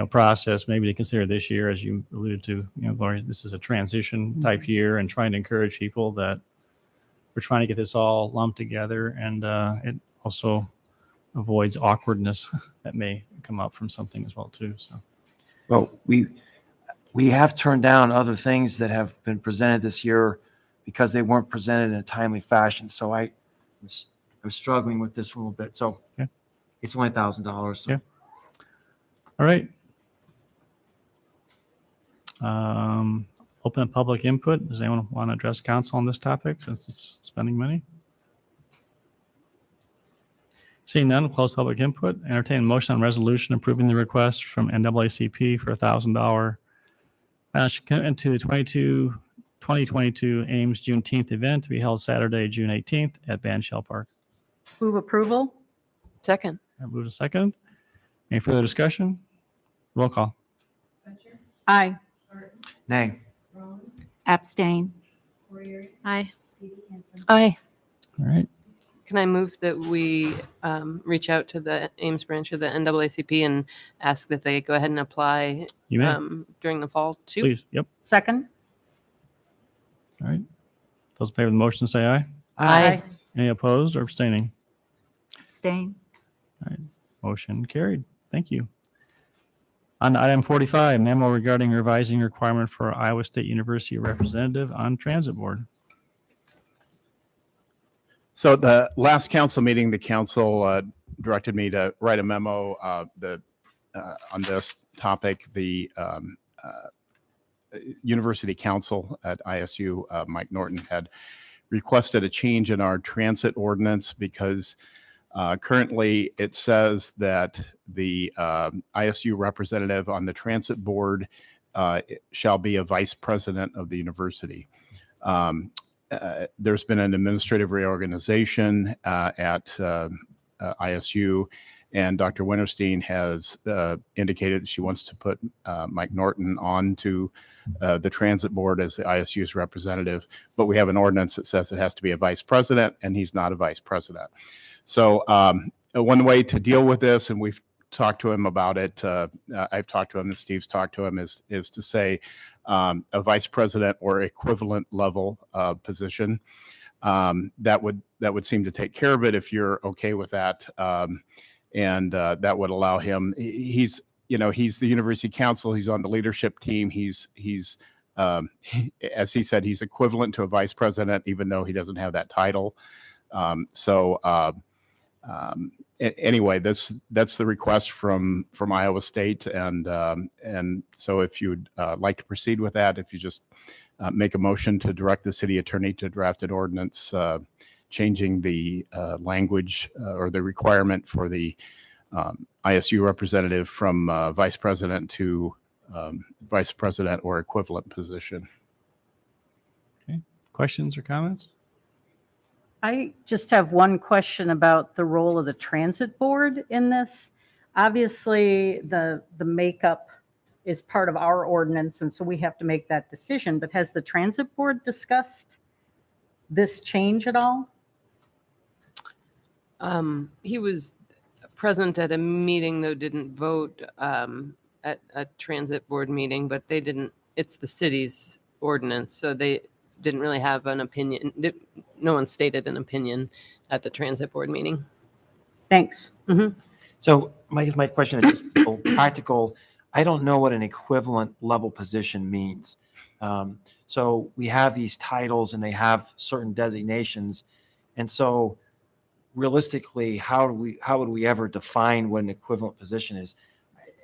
process, maybe to consider this year, as you alluded to, Gloria, this is a transition type year and trying to encourage people that we're trying to get this all lumped together. And it also avoids awkwardness that may come up from something as well too. So, well, we have turned down other things that have been presented this year because they weren't presented in a timely fashion. So I'm struggling with this a little bit. So okay. It's only $1,000. So. Yeah. All right. Open public input. Does anyone want to address council on this topic since it's spending money? Seeing none, close public input. Entertain a motion on resolution approving the request from NAACP for $1,000 into the 2022 Ames Juneteenth event to be held Saturday, June 18th at Band Shell Park. Move approval? Second. I move to second. Any further discussion? Roll call. Aye. Nay. Abstain. Aye. Aye. All right. Can I move that we reach out to the Ames branch of the NAACP and ask that they go ahead and apply You may. during the fall too? Please. Yep. Second? All right. Those in favor of the motion say aye. Aye. Any opposed or abstaining? Abstain. All right. Motion carried. Thank you. On item 45, memo regarding revising requirement for Iowa State University representative on transit board. So the last council meeting, the council directed me to write a memo on this topic. The University Council at ISU, Mike Norton, had requested a change in our transit ordinance because currently it says that the ISU representative on the transit board shall be a vice president of the university. There's been an administrative reorganization at ISU, and Dr. Winterstein has indicated that she wants to put Mike Norton on to the transit board as the ISU's representative, but we have an ordinance that says it has to be a vice president, and he's not a vice president. So one way to deal with this, and we've talked to him about it, I've talked to him and Steve's talked to him, is to say a vice president or equivalent level position. That would seem to take care of it if you're okay with that. And that would allow him, he's the university council, he's on the leadership team, he's as he said, he's equivalent to a vice president, even though he doesn't have that title. Anyway, that's the request from Iowa State, and so if you'd like to proceed with that, if you just make a motion to direct the city attorney to draft an ordinance changing the language or the requirement for the ISU representative from vice president to vice president or equivalent position. Okay. Questions or comments? I just have one question about the role of the transit board in this. Obviously, the makeup is part of our ordinance, and so we have to make that decision. But has the transit board discussed this change at all? He was present at a meeting, though didn't vote at a transit board meeting, but they didn't, it's the city's ordinance, so they didn't really have an opinion. No one stated an opinion at the transit board meeting. Thanks. So my question is just practical. I don't know what an equivalent level position means. So we have these titles and they have certain designations. And so realistically, how would we ever define what an equivalent position is?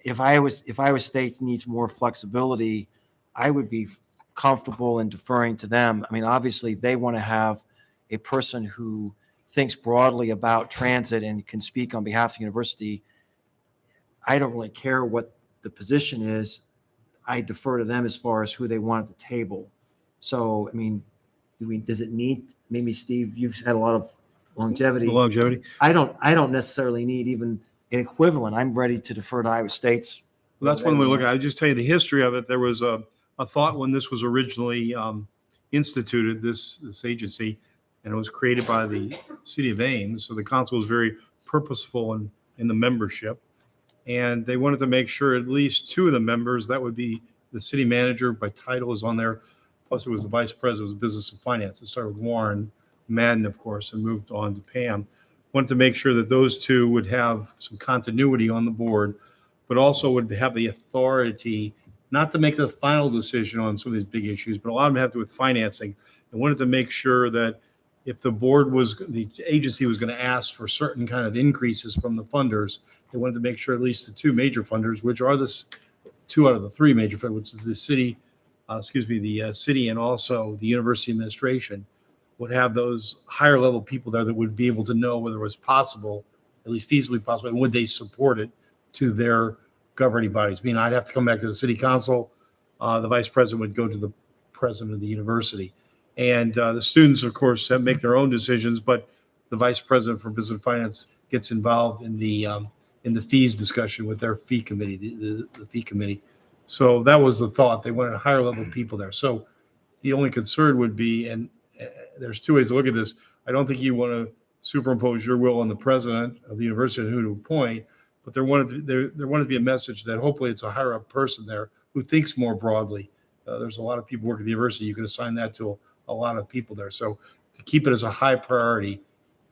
If Iowa State needs more flexibility, I would be comfortable in deferring to them. I mean, obviously they want to have a person who thinks broadly about transit and can speak on behalf of the university. I don't really care what the position is. I defer to them as far as who they want at the table. So, I mean, does it need, maybe Steve, you've had a lot of longevity. Longevity. I don't necessarily need even an equivalent. I'm ready to defer to Iowa State's. Well, that's one way to look at it. I'll just tell you the history of it. There was a thought when this was originally instituted, this agency, and it was created by the city of Ames. So the council was very purposeful in the membership. And they wanted to make sure at least two of the members, that would be the city manager by title is on there. Plus it was the vice president of business and finance. It started with Warren Madden, of course, and moved on to Pam. Wanted to make sure that those two would have some continuity on the board, but also would have the authority not to make the final decision on some of these big issues, but a lot of them have to do with financing. And wanted to make sure that if the agency was going to ask for certain kind of increases from the funders, they wanted to make sure at least the two major funders, which are the two out of the three major funders, which is the city, the city and also the university administration, would have those higher level people there that would be able to know whether it was possible, at least feasibly possible, and would they support it to their governing bodies. Meaning I'd have to come back to the city council. The vice president would go to the president of the university. And the students, of course, make their own decisions, but the vice president for business and finance gets involved in the fees discussion with their fee committee, the fee committee. So that was the thought. They wanted higher level people there. So the only concern would be, and there's two ways to look at this. I don't think you want to superimpose your will on the president of the university and who to appoint, but there wanted to be a message that hopefully it's a higher up person there who thinks more broadly. There's a lot of people working at the university. You can assign that to a lot of people there. So to keep it as a high priority,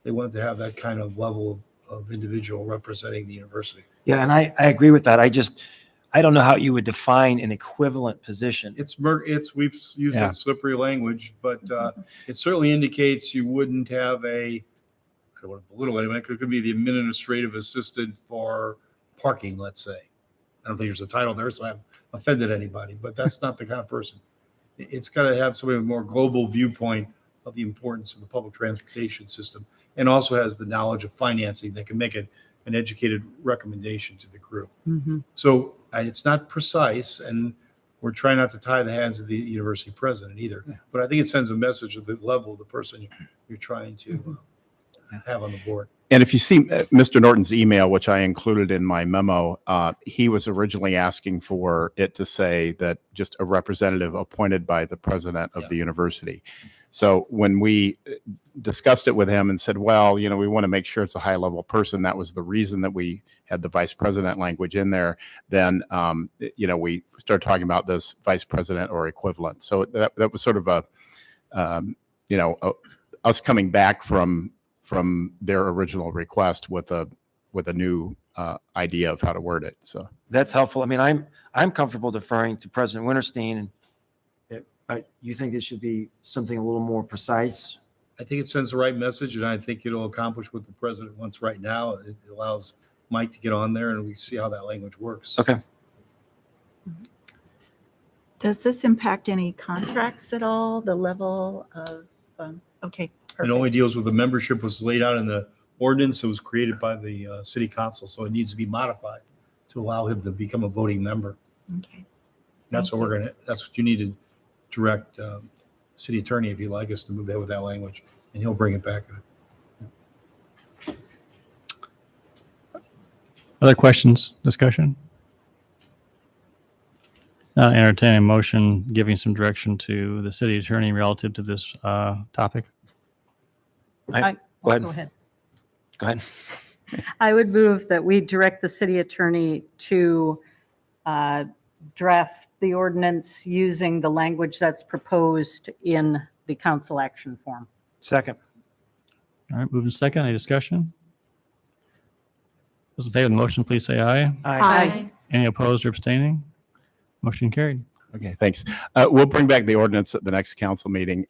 they wanted to have that kind of level of individual representing the university. Yeah, and I agree with that. I don't know how you would define an equivalent position. We've used that slippery language, but it certainly indicates you wouldn't have I don't want to belittle anyone. It could be the administrative assistant for parking, let's say. I don't think there's a title there, so I haven't offended anybody, but that's not the kind of person. It's got to have somebody with a more global viewpoint of the importance of the public transportation system, and also has the knowledge of financing that can make an educated recommendation to the group. So it's not precise, and we're trying not to tie the hands of the university president either. But I think it sends a message of the level of the person you're trying to have on the board. And if you see Mr. Norton's email, which I included in my memo, he was originally asking for it to say that just a representative appointed by the president of the university. So when we discussed it with him and said, well, we want to make sure it's a high level person, that was the reason that we had the vice president language in there. Then, we started talking about this vice president or equivalent. So that was sort of us coming back from their original request with a new idea of how to word it. So That's helpful. I mean, I'm comfortable deferring to President Winterstein. You think it should be something a little more precise? I think it sends the right message, and I think it'll accomplish what the president wants right now. It allows Mike to get on there, and we see how that language works. Okay. Does this impact any contracts at all? The level of, okay. It Perfect. only deals with the membership was laid out in the ordinance that was created by the city council, so it needs to be modified to allow him to become a voting member. Okay. That's what that's what you need to direct city attorney, if you'd like us to move ahead with that language, and he'll bring it back. Other questions, discussion? Entertain a motion giving some direction to the city attorney relative to this topic. Go ahead. Go ahead. Go ahead. I would move that we direct the city attorney to draft the ordinance using the language that's proposed in the council action form. Second. All right, moving second. Any discussion? Those in favor of the motion, please say aye. Aye. Any opposed or abstaining? Motion carried. Okay, thanks. We'll bring back the ordinance at the next council meeting.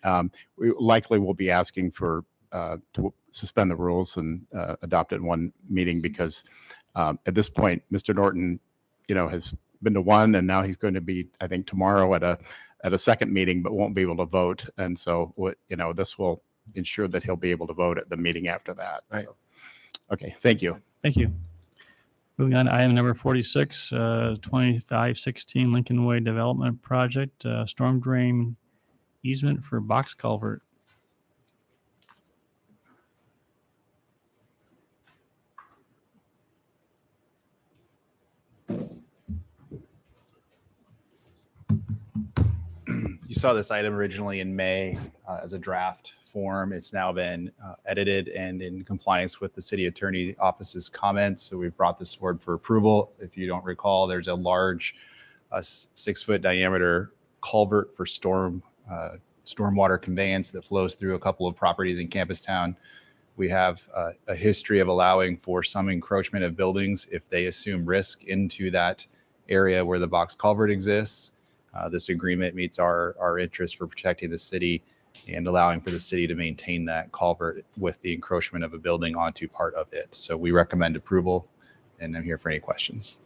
We likely will be asking for to suspend the rules and adopt it in one meeting because at this point, Mr. Norton, has been to one, and now he's going to be, I think, tomorrow at a second meeting, but won't be able to vote. And so, this will ensure that he'll be able to vote at the meeting after that. Right. So, okay, thank you. Thank you. Moving on to item number 46, 2516 Lincoln Way Development Project, storm drain easement for box culvert. You saw this item originally in May as a draft form. It's now been edited and in compliance with the city attorney office's comments. So we've brought this forward for approval. If you don't recall, there's a large 6-foot diameter culvert for stormwater conveyance that flows through a couple of properties in Campus Town. We have a history of allowing for some encroachment of buildings if they assume risk into that area where the box culvert exists. This agreement meets our interest for protecting the city and allowing for the city to maintain that culvert with the encroachment of a building onto part of it. So we recommend approval, and I'm here for any questions.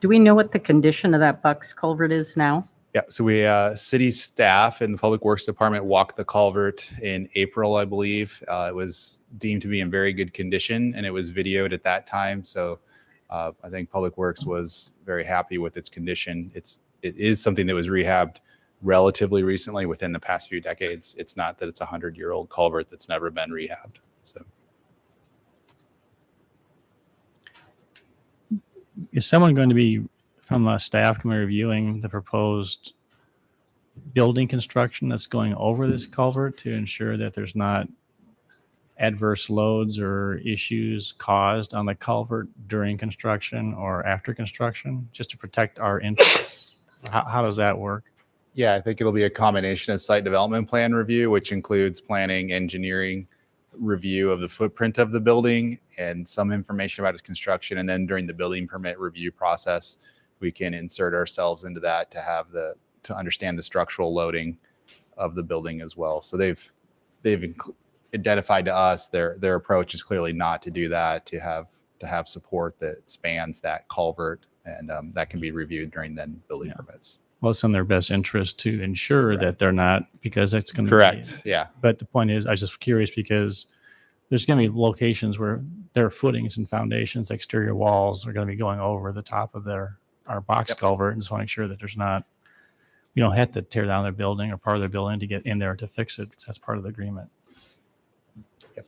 Do we know what the condition of that box culvert is now? Yeah, so we city staff and the Public Works Department walked the culvert in April, I believe. It was deemed to be in very good condition, and it was videoed at that time. So I think Public Works was very happy with its condition. It is something that was rehabbed relatively recently within the past few decades. It's not that it's a 100-year-old culvert that's never been rehabbed. So Is someone going to be from staff committee reviewing the proposed building construction that's going over this culvert to ensure that there's not adverse loads or issues caused on the culvert during construction or after construction, just to protect our interests? How does that work? yeah, I think it'll be a combination of site development plan review, which includes planning, engineering, review of the footprint of the building and some information about its construction. And then during the building permit review process, we can insert ourselves into that to understand the structural loading of the building as well. So they've identified to us their approach is clearly not to do that, to have support that spans that culvert, and that can be reviewed during then building permits. Well, it's in their best interest to ensure that they're not, because that's going to Correct. Yeah. But the point is, I was just curious because there's going to be locations where their footings and foundations, exterior walls are going to be going over the top of our box culvert, and just want to make sure that there's not, we don't have to tear down their building or part of their building to get in there to fix it, because that's part of the agreement.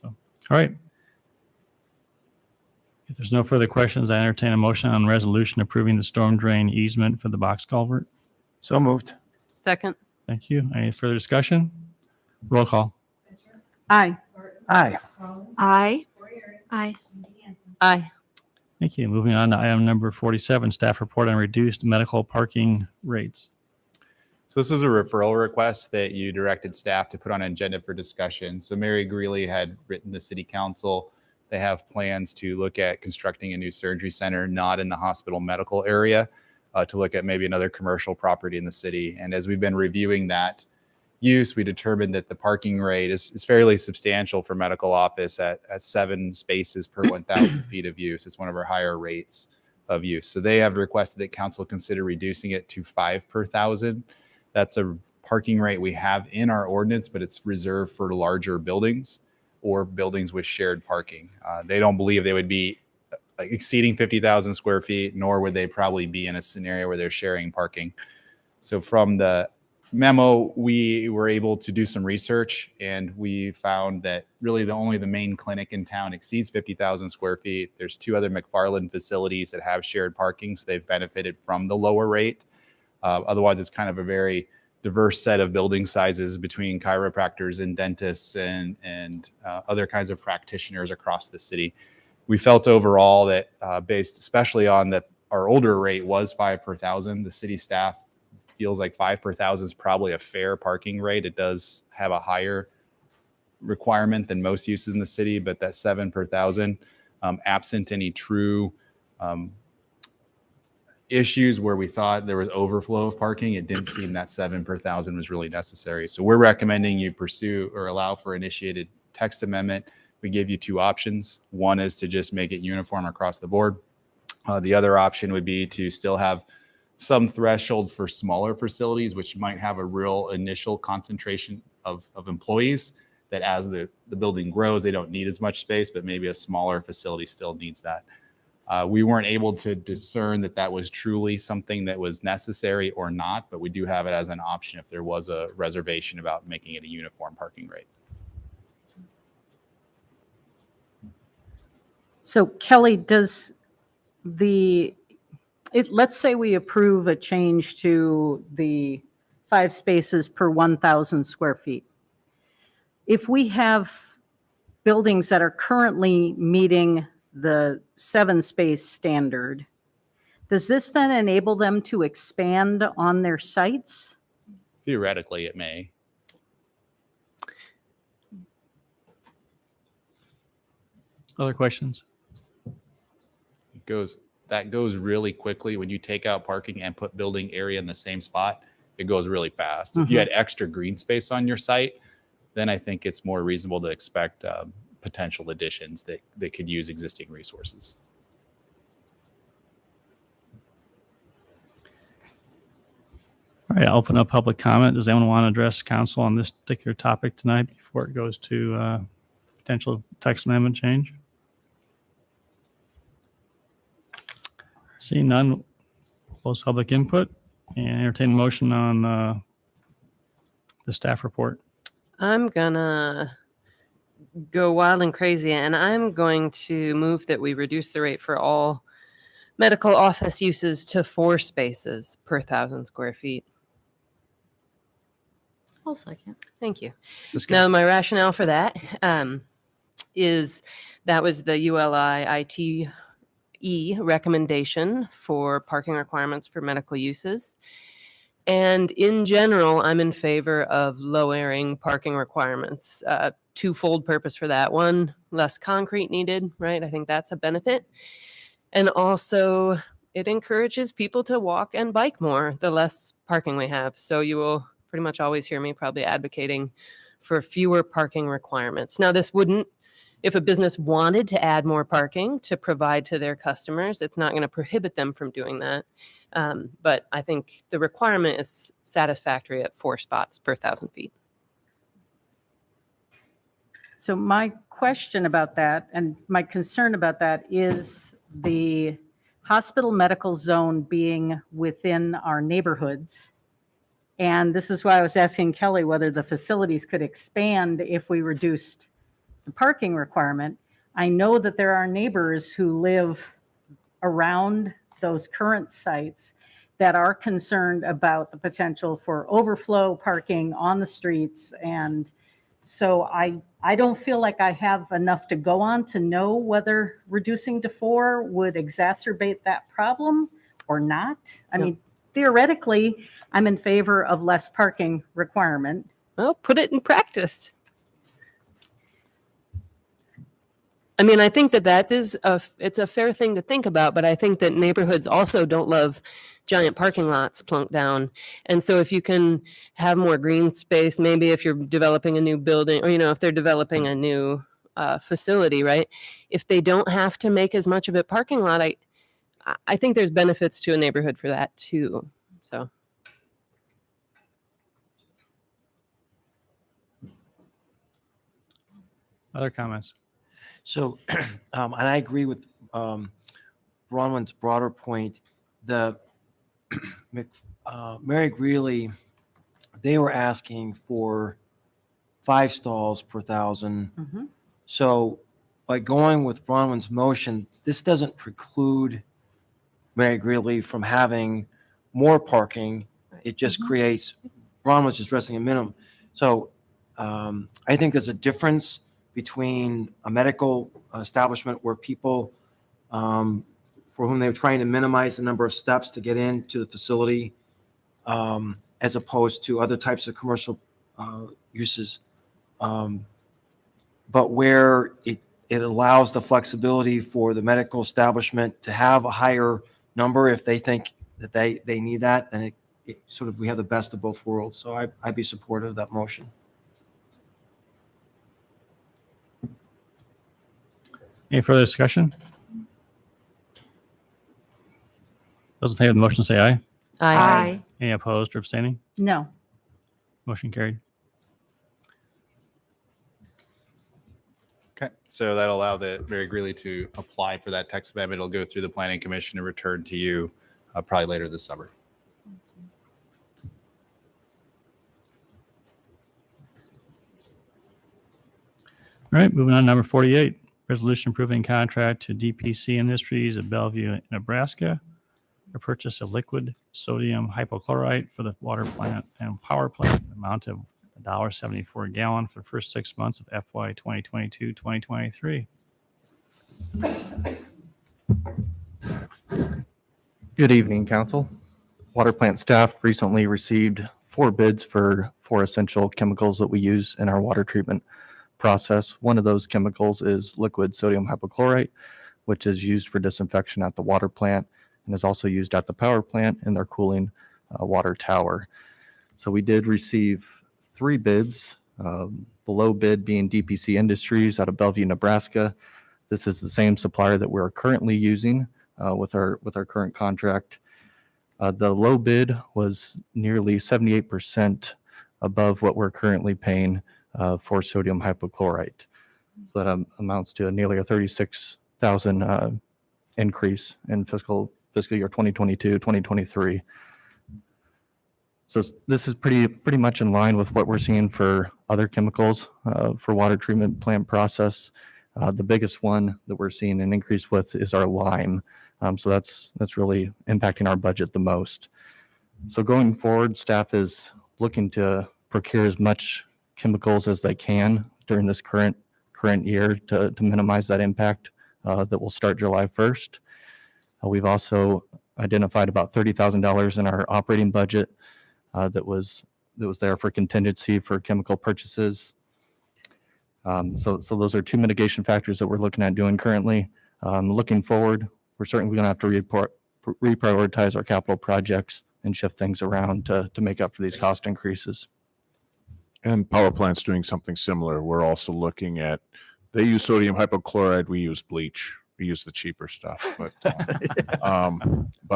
So, all right. If there's no further questions, I entertain a motion on resolution approving the storm drain easement for the box culvert. So moved. Second. Thank you. Any further discussion? Roll call. Aye. Aye. Aye. Aye. Aye. Thank you. Moving on to item number 47, staff report on reduced medical parking rates. So this is a referral request that you directed staff to put on an agenda for discussion. So Mary Greeley had written to City Council. They have plans to look at constructing a new surgery center, not in the hospital medical area, to look at maybe another commercial property in the city. And as we've been reviewing that, use, we determined that the parking rate is fairly substantial for medical office at 7 spaces per 1,000 feet of use. It's one of our higher rates of use. So they have requested that council consider reducing it to 5 per 1,000. That's a parking rate we have in our ordinance, but it's reserved for larger buildings or buildings with shared parking. They don't believe they would be exceeding 50,000 square feet, nor would they probably be in a scenario where they're sharing parking. So from the memo, we were able to do some research, and we found that really the main clinic in town exceeds 50,000 square feet. There's 2 other McFarland facilities that have shared parking, so they've benefited from the lower rate. Otherwise, it's kind of a very diverse set of building sizes between chiropractors and dentists and other kinds of practitioners across the city. We felt overall that based especially on that our older rate was 5 per 1,000, the city staff feels like 5 per 1,000 is probably a fair parking rate. It does have a higher requirement than most uses in the city, but that 7 per 1,000, absent any true issues where we thought there was overflow of parking, it didn't seem that 7 per 1,000 was really necessary. So we're recommending you pursue or allow for initiated text amendment. We give you 2 options. One is to just make it uniform across the board. The other option would be to still have some threshold for smaller facilities, which might have a real initial concentration of employees that as the building grows, they don't need as much space, but maybe a smaller facility still needs that. We weren't able to discern that was truly something that was necessary or not, but we do have it as an option if there was a reservation about making it a uniform parking rate. So Kelly, let's say we approve a change to the 5 spaces per 1,000 square feet. If we have buildings that are currently meeting the 7 space standard, does this then enable them to expand on their sites? Theoretically, it may. Other questions? That goes really quickly when you take out parking and put building area in the same spot. It goes really fast. If you had extra green space on your site, then I think it's more reasonable to expect potential additions that could use existing resources. All right, I'll open up public comment. Does anyone want to address council on this particular topic tonight before it goes to potential text amendment change? Seeing none, close public input and entertain a motion on the staff report. I'm gonna go wild and crazy, and I'm going to move that we reduce the rate for all medical office uses to 4 spaces per 1,000 square feet. I'll second. Thank you. Discussion. Now, my rationale for that is that was the ULI ITE recommendation for parking requirements for medical uses. And in general, I'm in favor of lowering parking requirements. Twofold purpose for that. One, less concrete needed, right? I think that's a benefit. And also, it encourages people to walk and bike more the less parking we have. So you will pretty much always hear me probably advocating for fewer parking requirements. Now, this wouldn't, if a business wanted to add more parking to provide to their customers, it's not going to prohibit them from doing that. But I think the requirement is satisfactory at 4 spots per 1,000 feet. So my question about that and my concern about that is the hospital medical zone being within our neighborhoods. And this is why I was asking Kelly whether the facilities could expand if we reduced the parking requirement. I know that there are neighbors who live around those current sites that are concerned about the potential for overflow parking on the streets. And so I don't feel like I have enough to go on to know whether reducing to 4 would exacerbate that problem or not. I mean, theoretically, I'm in favor of less parking requirement. Well, put it in practice. I mean, I think that is it's a fair thing to think about, but I think that neighborhoods also don't love giant parking lots plunked down. And so if you can have more green space, maybe if you're developing a new building, or, if they're developing a new facility, right? If they don't have to make as much of it parking lot, I think there's benefits to a neighborhood for that too. So. Other comments? So, and I agree with Bronwyn's broader point. The Mary Greeley, they were asking for 5 stalls per 1,000. Mm-hmm. So by going with Bronwyn's motion, this doesn't preclude Mary Greeley from having more parking. It just creates, Bronwyn's just addressing a minimum. So I think there's a difference between a medical establishment where people for whom they're trying to minimize the number of steps to get into the facility, as opposed to other types of commercial uses. But where it allows the flexibility for the medical establishment to have a higher number if they think that they need that, then it sort of, we have the best of both worlds. So I'd be supportive of that motion. Any further discussion? Those in favor of the motion say aye. Aye. Any opposed or abstaining? No. Motion carried. Okay, so that'll allow the Mary Greeley to apply for that text amendment. It'll go through the planning commission and return to you probably later this summer. All right, moving on, number 48, resolution approving contract to DPC Industries of Bellevue, Nebraska, for purchase of liquid sodium hypochlorite for the water plant and power plant, amount of $1.74 a gallon for the first 6 months of FY 2022-2023. Good evening, Council. Water plant staff recently received 4 bids for 4 essential chemicals that we use in our water treatment process. One of those chemicals is liquid sodium hypochlorite, which is used for disinfection at the water plant and is also used at the power plant in their cooling water tower. So we did receive 3 bids, the low bid being DPC Industries out of Bellevue, Nebraska. This is the same supplier that we're currently using with our current contract. The low bid was nearly 78% above what we're currently paying for sodium hypochlorite. So that amounts to nearly a $36,000 increase in fiscal year 2022-2023. So this is pretty much in line with what we're seeing for other chemicals for water treatment plant process. The biggest one that we're seeing an increase with is our lime. So that's really impacting our budget the most. So going forward, staff is looking to procure as much chemicals as they can during this current year to minimize that impact that will start July 1st. We've also identified about $30,000 in our operating budget that was there for contingency for chemical purchases. So those are 2 mitigation factors that we're looking at doing currently. Looking forward, we're certainly going to have to reprioritize our capital projects and shift things around to make up for these cost increases. And power plant's doing something similar. We're also looking at, they use sodium hypochlorite, we use bleach. We use the cheaper stuff. But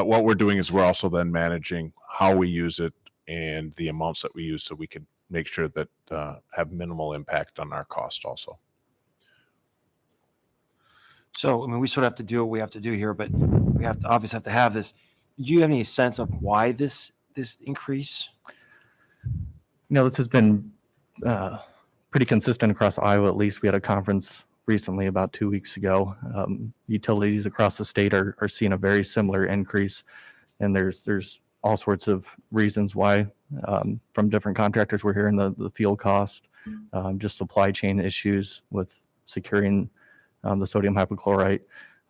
what we're doing is we're also then managing how we use it and the amounts that we use so we can make sure that have minimal impact on our cost also. So, I mean, we sort of have to do what we have to do here, but we have to obviously have this. Do you have any sense of why this increase? This has been pretty consistent across Iowa. At least we had a conference recently about 2 weeks ago. Utilities across the state are seeing a very similar increase, and there's all sorts of reasons why from different contractors. We're hearing the fuel cost, just supply chain issues with securing the sodium hypochlorite,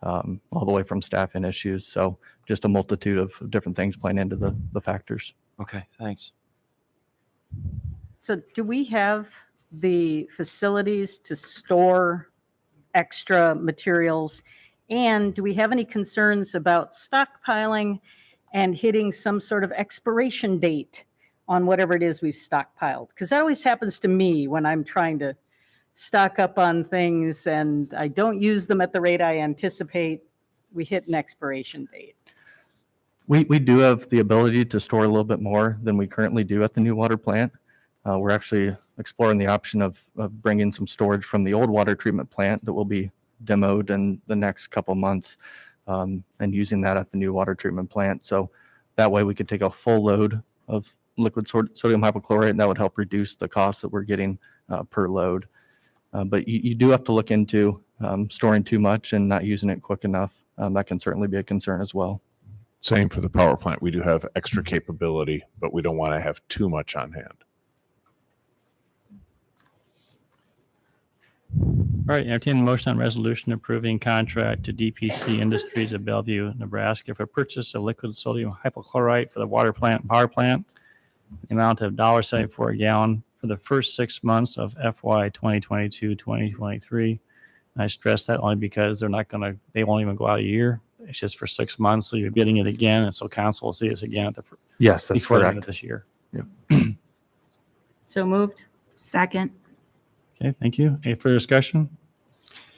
all the way from staffing issues. So just a multitude of different things playing into the factors. Okay, thanks. So do we have the facilities to store extra materials? And do we have any concerns about stockpiling and hitting some sort of expiration date on whatever it is we've stockpiled? Because that always happens to me when I'm trying to stock up on things and I don't use them at the rate I anticipate. We hit an expiration date. We do have the ability to store a little bit more than we currently do at the new water plant. We're actually exploring the option of bringing some storage from the old water treatment plant that will be demoed in the next couple months, and using that at the new water treatment plant. So that way we could take a full load of liquid sodium hypochlorite, and that would help reduce the cost that we're getting per load. But you do have to look into storing too much and not using it quick enough. That can certainly be a concern as well. Same for the power plant. We do have extra capability, but we don't want to have too much on hand. All right, entertain a motion on resolution approving contract to DPC Industries of Bellevue, Nebraska for purchase of liquid sodium hypochlorite for the water plant and power plant. The amount of $1.74 a gallon for the first 6 months of FY 2022-2023. I stress that only because they won't even go out a year. It's just for 6 months, so you're getting it again, and so council will see us again at Yes, that's before the end correct. of this year. So moved. Second. Okay, thank you. Any further discussion?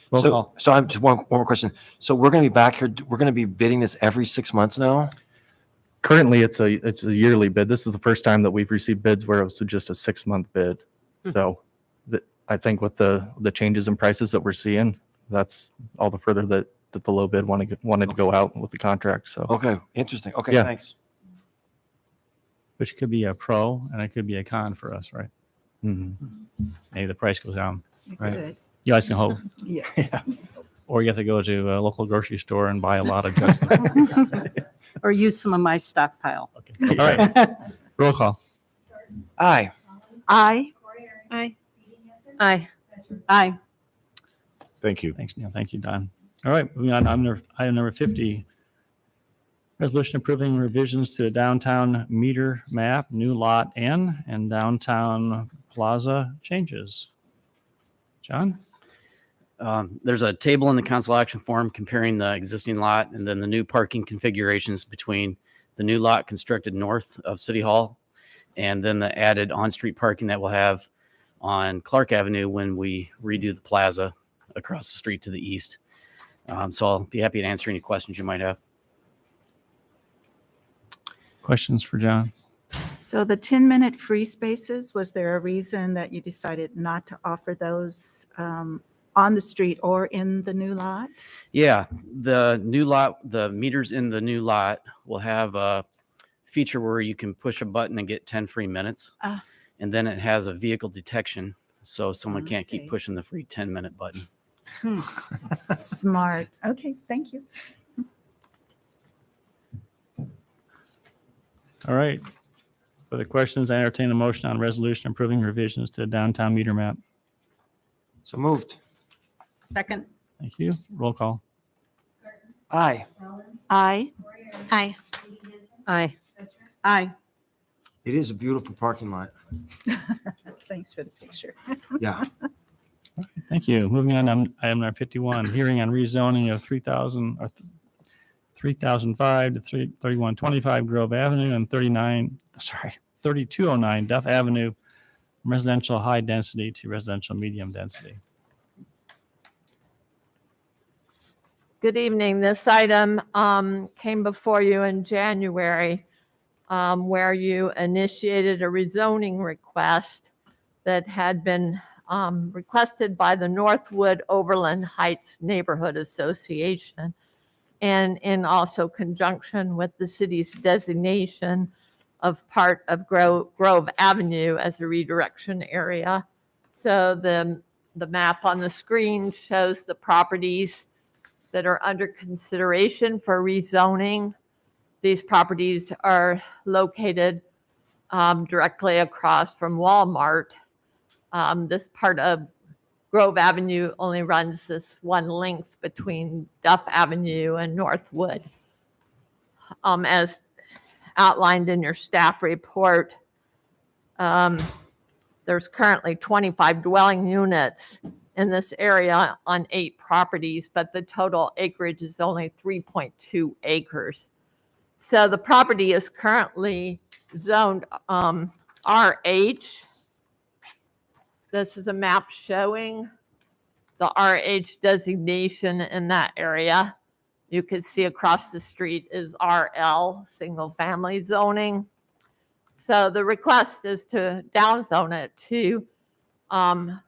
Roll call. So I'm just one more question. So we're going to be back here. We're going to be bidding this every 6 months now. Currently, it's a yearly bid. This is the first time that we've received bids where it was just a 6-month bid. So I think with the changes in prices that we're seeing, that's all the further that the low bid wanted to go out with the contract. So Okay, interesting. Okay, Yeah. thanks. Which could be a pro and it could be a con for us, right? mhm. Maybe the price goes down. Right. Good. You guys can hope. Yeah. Or you have to go to a local grocery store and buy a lot of jugs. Or use some of my stockpile. Okay. All right. Roll call. Aye. Aye. Aye. Aye. Aye. Thank you. Thanks, Neil. Thank you, Don. All right, moving on. Item number 50. Resolution approving revisions to the downtown meter map, new lot N, and downtown plaza changes. John? There's a table in the council action form comparing the existing lot and then the new parking configurations between the new lot constructed north of City Hall and then the added on-street parking that we'll have on Clark Avenue when we redo the plaza across the street to the east. So I'll be happy to answer any questions you might have. Questions for John? So the 10-minute free spaces, was there a reason that you decided not to offer those on the street or in the new lot? Yeah, the new lot, the meters in the new lot will have a feature where you can push a button and get 10 free minutes. Ah. And then it has a vehicle detection, so someone can't Okay. keep pushing the free 10-minute button. Smart. Okay, thank you. All right. For the questions, I entertain a motion on resolution approving revisions to the downtown meter map. So moved. Second. Thank you. Roll call. Aye. Aye. Aye. Aye. Aye. It is a beautiful parking lot. Thanks for the picture. Yeah. Thank you. Moving on, item number 51, hearing on rezoning of 3005 to 3125 Grove Avenue and 3209 Duff Avenue, from residential high density to residential medium density. Good evening. This item came before you in January, where you initiated a rezoning request that had been requested by the Northwood Overland Heights Neighborhood Association, and in also conjunction with the city's designation of part of Grove Avenue as a redirection area. So the map on the screen shows the properties that are under consideration for rezoning. These properties are located directly across from Walmart. This part of Grove Avenue only runs this one length between Duff Avenue and Northwood. As outlined in your staff report, there's currently 25 dwelling units in this area on 8 properties, but the total acreage is only 3.2 acres. So the property is currently zoned RH. This is a map showing the RH designation in that area. You can see across the street is RL, single family zoning. So the request is to downzone it to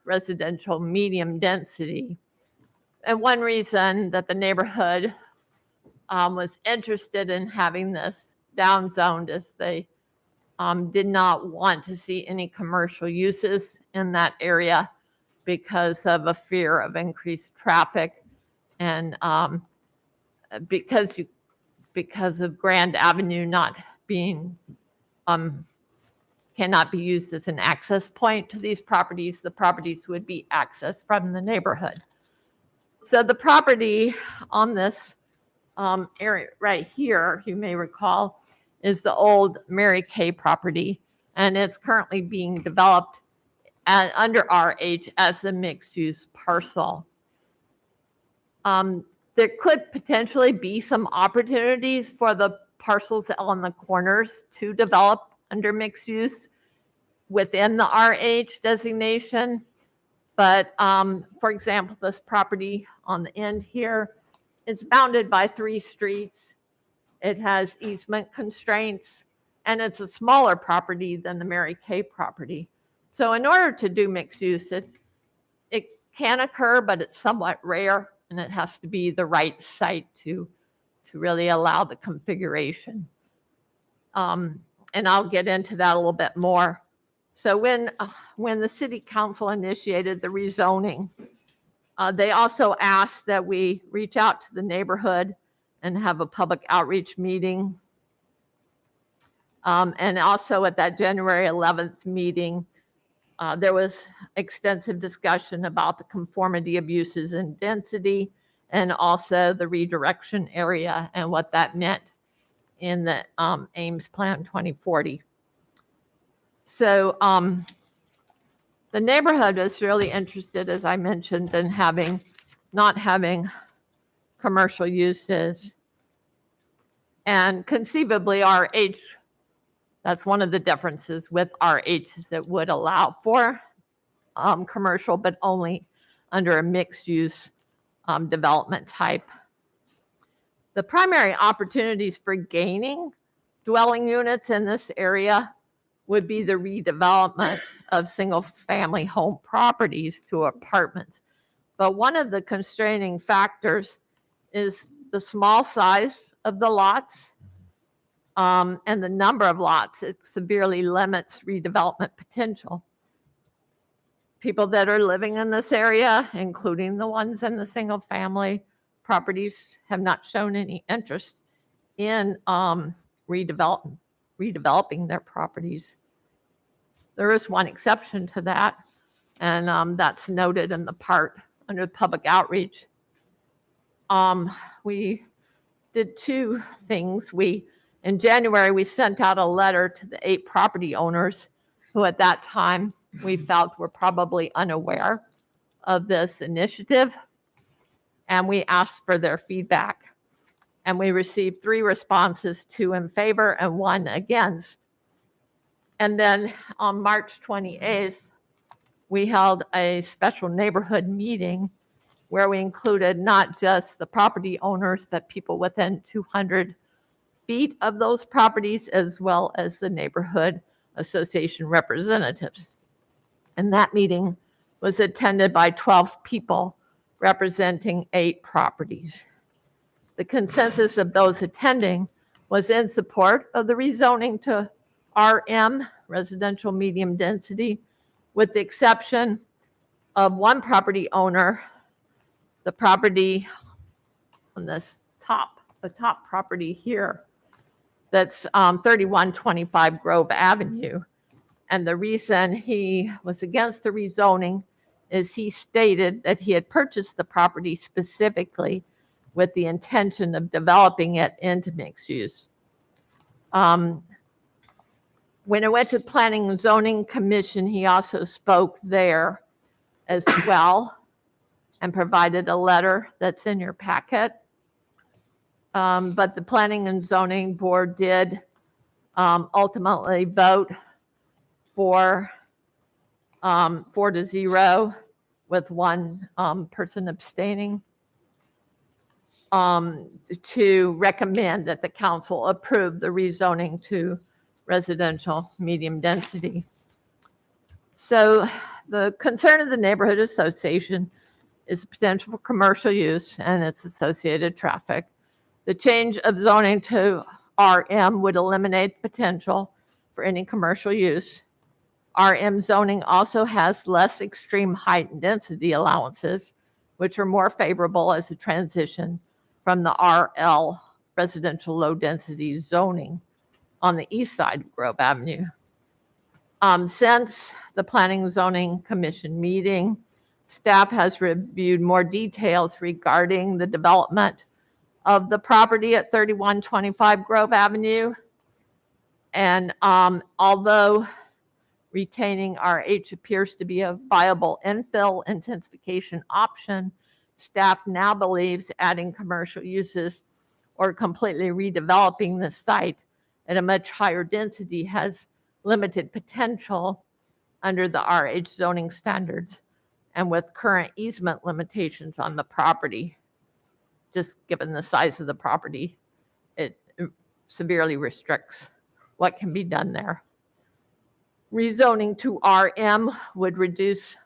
residential medium density. And one reason that the neighborhood was interested in having this downzoned is they did not want to see any commercial uses in that area because of a fear of increased traffic and because of Grand Avenue not being cannot be used as an access point to these properties. The properties would be accessed from the neighborhood. So the property on this area right here, you may recall, is the old Mary Kay property, and it's currently being developed under RH as a mixed-use parcel. There could potentially be some opportunities for the parcels on the corners to develop under mixed use within the RH designation. But for example, this property on the end here is bounded by 3 streets. It has easement constraints, and it's a smaller property than the Mary Kay property. So in order to do mixed use, it can occur, but it's somewhat rare, and it has to be the right site to really allow the configuration. And I'll get into that a little bit more. So when the city council initiated the rezoning, they also asked that we reach out to the neighborhood and have a public outreach meeting. And also at that January 11th meeting, there was extensive discussion about the conformity of uses and density, and also the redirection area and what that meant in the Ames Plan 2040. So the neighborhood is really interested, as I mentioned, in not having commercial uses. And conceivably RH, that's one of the differences with RH, is it would allow for commercial, but only under a mixed use development type. The primary opportunities for gaining dwelling units in this area would be the redevelopment of single family home properties to apartments. But one of the constraining factors is the small size of the lots and the number of lots. It severely limits redevelopment potential. People that are living in this area, including the ones in the single family properties, have not shown any interest in redeveloping their properties. There is one exception to that, and that's noted in the part under public outreach. We did 2 things. In January, we sent out a letter to the 8 property owners who at that time we felt were probably unaware of this initiative, and we asked for their feedback. And we received 3 responses, 2 in favor and 1 against. And then on March 28th, we held a special neighborhood meeting where we included not just the property owners, but people within 200 feet of those properties, as well as the neighborhood association representatives. And that meeting was attended by 12 people representing 8 properties. The consensus of those attending was in support of the rezoning to RM, residential medium density, with the exception of one property owner, the property on the top property here, that's 3125 Grove Avenue. And the reason he was against the rezoning is he stated that he had purchased the property specifically with the intention of developing it into mixed use. When I went to Planning and Zoning Commission, he also spoke there as well. and provided a letter that's in your packet. But the Planning and Zoning Board did ultimately vote for 4-0 with one person abstaining to recommend that the council approve the rezoning to residential medium density. So the concern of the neighborhood association is the potential for commercial use and its associated traffic. The change of zoning to RM would eliminate the potential for any commercial use. RM zoning also has less extreme height and density allowances, which are more favorable as a transition from the RL residential low density zoning on the east side of Grove Avenue. Since the Planning and Zoning Commission meeting, staff has reviewed more details regarding the development of the property at 3125 Grove Avenue. And although retaining RH appears to be a viable infill intensification option, staff now believes adding commercial uses or completely redeveloping the site at a much higher density has limited potential under the RH zoning standards and with current easement limitations on the property. Just given the size of the property, it severely restricts what can be done there. Rezoning to RM would reduce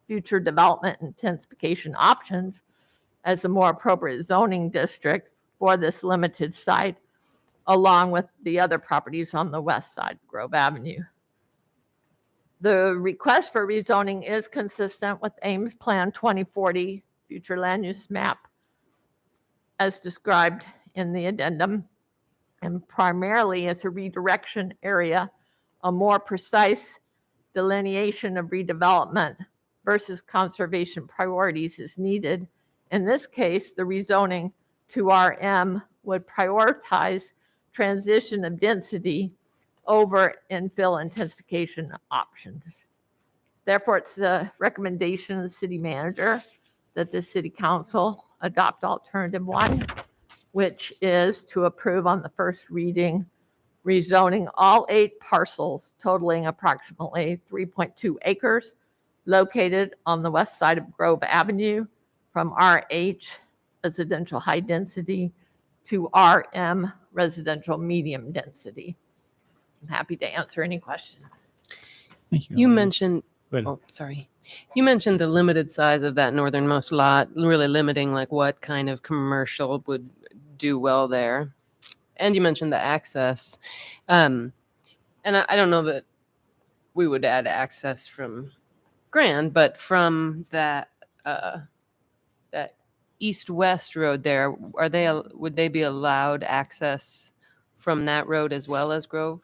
future development intensification options as a more appropriate zoning district for this limited site, along with the other properties on the west side of Grove Avenue. The request for rezoning is consistent with Ames Plan 2040 future land use map as described in the addendum, and primarily as a redirection area, a more precise delineation of redevelopment versus conservation priorities is needed. In this case, the rezoning to RM would prioritize transition of density over infill intensification options. Therefore, it's the recommendation of the city manager that the city council adopt alternative 1, which is to approve on the first reading rezoning all 8 parcels totaling approximately 3.2 acres located on the west side of Grove Avenue from RH residential high density to RM residential medium density. I'm happy to answer any questions. Thank you. You mentioned, Go ahead. oh, sorry. You mentioned the limited size of that northernmost lot, really limiting like what kind of commercial would do well there. And you mentioned the access. And I don't know that we would add access from Grand, but from that that east-west road there, would they be allowed access from that road as well as Grove?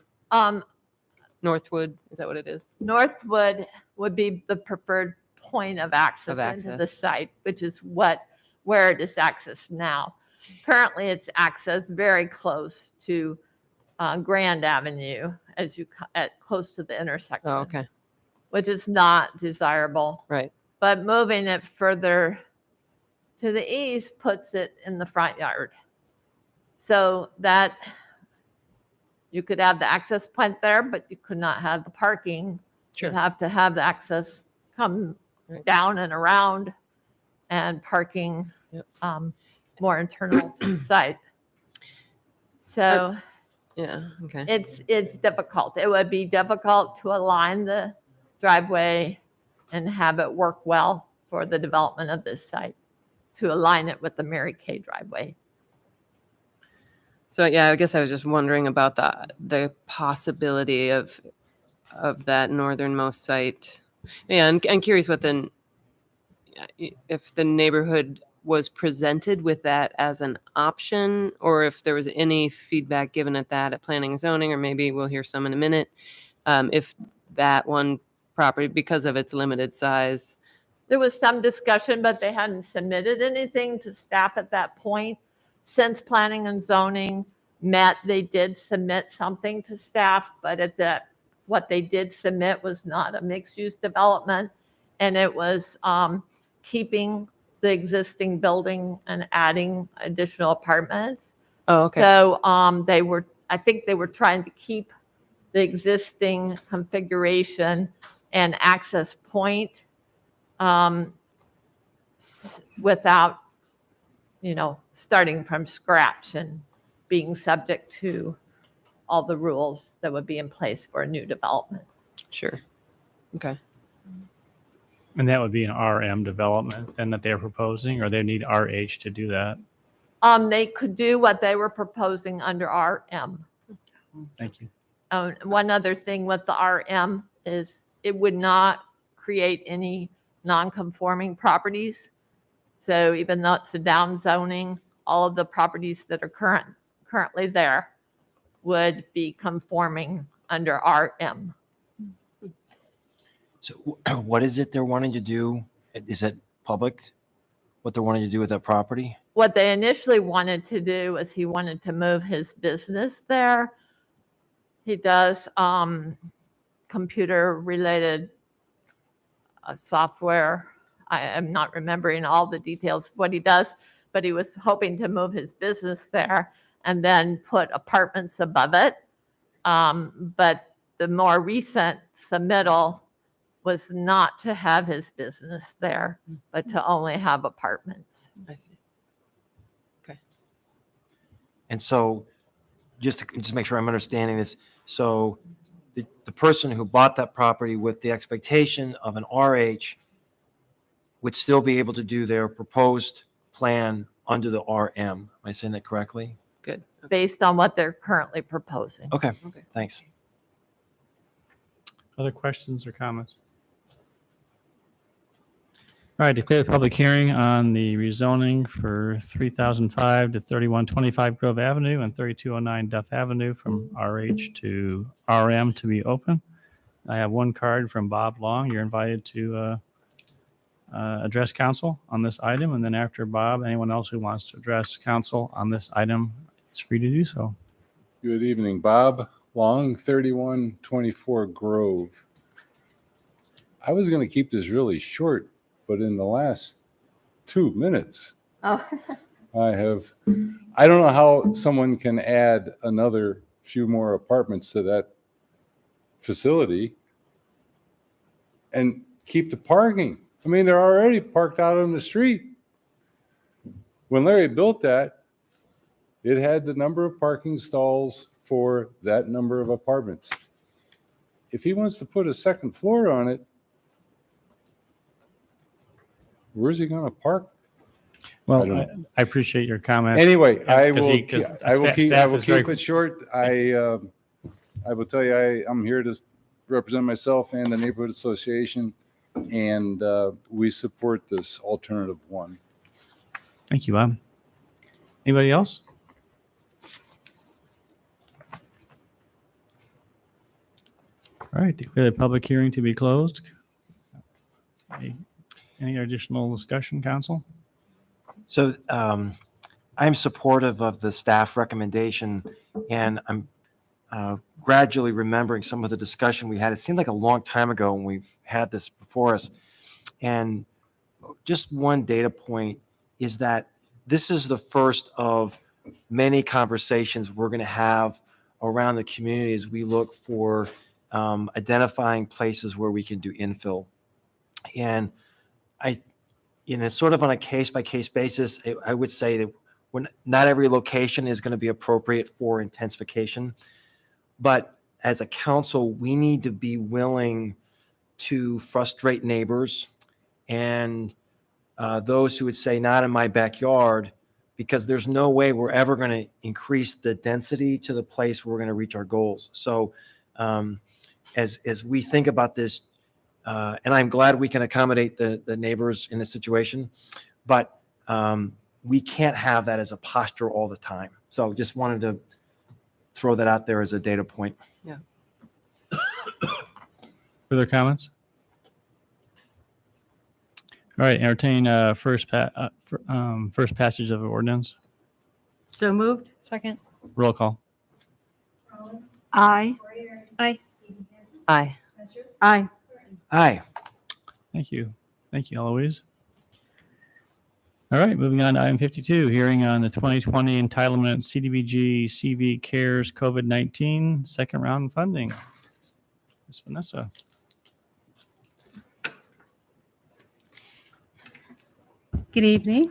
Northwood, is that what it is? Northwood would be the preferred point of access into the site, which is where it is accessed now. Currently, it's accessed very close to Grand Avenue as you close to the intersection. Oh, okay. Which is not desirable. Right. But moving it further to the east puts it in the front yard. So that you could have the access point there, but you could not have the parking. Sure. You'd have to have the access come down and around and parking more internal to the site. So yeah, okay. It's difficult. It would be difficult to align the driveway and have it work well for the development of this site, to align it with the Mary Kay driveway. So yeah, I guess I was just wondering about the possibility of that northernmost site. Yeah, and I'm curious if the neighborhood was presented with that as an option, or if there was any feedback given at planning and zoning, or maybe we'll hear some in a minute, if that one property, because of its limited size. There was some discussion, but they hadn't submitted anything to staff at that point. Since planning and zoning met, they did submit something to staff, but what they did submit was not a mixed-use development, and it was keeping the existing building and adding additional apartments. Oh, okay. So I think they were trying to keep the existing configuration and access point without, starting from scratch and being subject to all the rules that would be in place for a new development. Sure. Okay. And that would be an RM development then that they're proposing, or they need RH to do that? They could do what they were proposing under RM. Thank you. One other thing with the RM is it would not create any non-conforming properties. So even though it's a down zoning, all of the properties that are currently there would be conforming under RM. So what is it they're wanting to do? Is it public? What they're wanting to do with that property? What they initially wanted to do was he wanted to move his business there. He does computer related software. I am not remembering all the details of what he does, but he was hoping to move his business there and then put apartments above it. But the more recent submittal was not to have his business there, but to only have apartments. I see. Okay. And so just to make sure I'm understanding this, so the person who bought that property with the expectation of an RH would still be able to do their proposed plan under the RM. Am I saying that correctly? Good. Based on what they're currently proposing. Okay, Okay. thanks. Other questions or comments? All right, declare the public hearing on the rezoning for 3005 to 3125 Grove Avenue and 3209 Duff Avenue from RH to RM to be open. I have one card from Bob Long. You're invited to address council on this item. And then after Bob, anyone else who wants to address council on this item is free to do so. Good evening, Bob Long, 3124 Grove. I was going to keep this really short, but in the last 2 minutes, I don't know how someone can add another few more apartments to that facility and keep the parking. I mean, they're already parked out on the street. When Larry built that, it had the number of parking stalls for that number of apartments. If he wants to put a second floor on it, where's he going to park? Well, I appreciate your comment. Anyway, I will Because keep staff is very- it short. I will tell you, I'm here to represent myself and the neighborhood association, and we support this alternative one. Thank you, Bob. Anybody else? All right, declare the public hearing to be closed. Any additional discussion, council? So I'm supportive of the staff recommendation, and I'm gradually remembering some of the discussion we had. It seemed like a long time ago when we've had this before us. And just one data point is that this is the first of many conversations we're going to have around the community as we look for identifying places where we can do infill. And sort of on a case-by-case basis, I would say that not every location is going to be appropriate for intensification. But as a council, we need to be willing to frustrate neighbors and those who would say, not in my backyard, because there's no way we're ever going to increase the density to the place where we're going to reach our goals. So as we think about this, and I'm glad we can accommodate the neighbors in this situation, but we can't have that as a posture all the time. So just wanted to throw that out there as a data point. Yeah. Further comments? All right, entertain first passage of ordinance. So moved. Second. Roll call. Aye. Aye. Aye. Aye. Aye. Thank you. Thank you, Eloise. All right, moving on to item 52, hearing on the 2020 entitlement CDBG CV CARES COVID-19 second round funding. Ms. Vanessa. Good evening.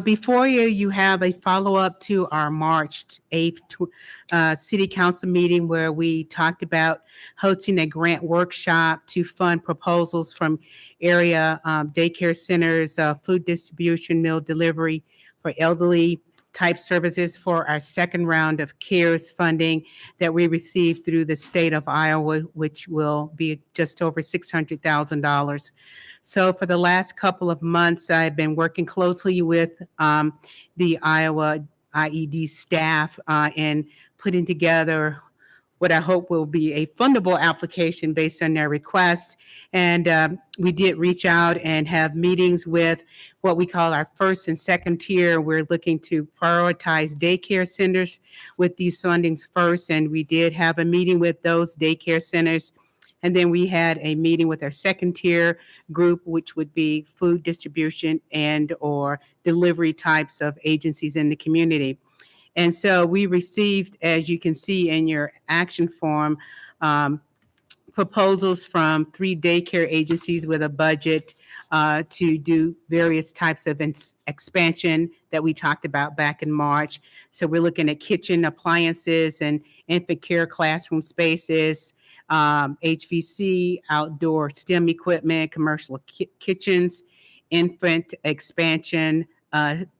Before you, you have a follow-up to our March 8th City Council meeting where we talked about hosting a grant workshop to fund proposals from area daycare centers, food distribution, meal delivery for elderly type services for our second round of CARES funding that we received through the state of Iowa, which will be just over $600,000. So for the last couple of months, I've been working closely with the Iowa IED staff and putting together what I hope will be a fundable application based on their request. And we did reach out and have meetings with what we call our first and second tier. We're looking to prioritize daycare centers with these fundings first. And we did have a meeting with those daycare centers. And then we had a meeting with our second tier group, which would be food distribution and or delivery types of agencies in the community. And so we received, as you can see in your action form, proposals from 3 daycare agencies with a budget to do various types of expansion that we talked about back in March. So we're looking at kitchen appliances and infant care classroom spaces, HVC, outdoor STEM equipment, commercial kitchens, infant expansion,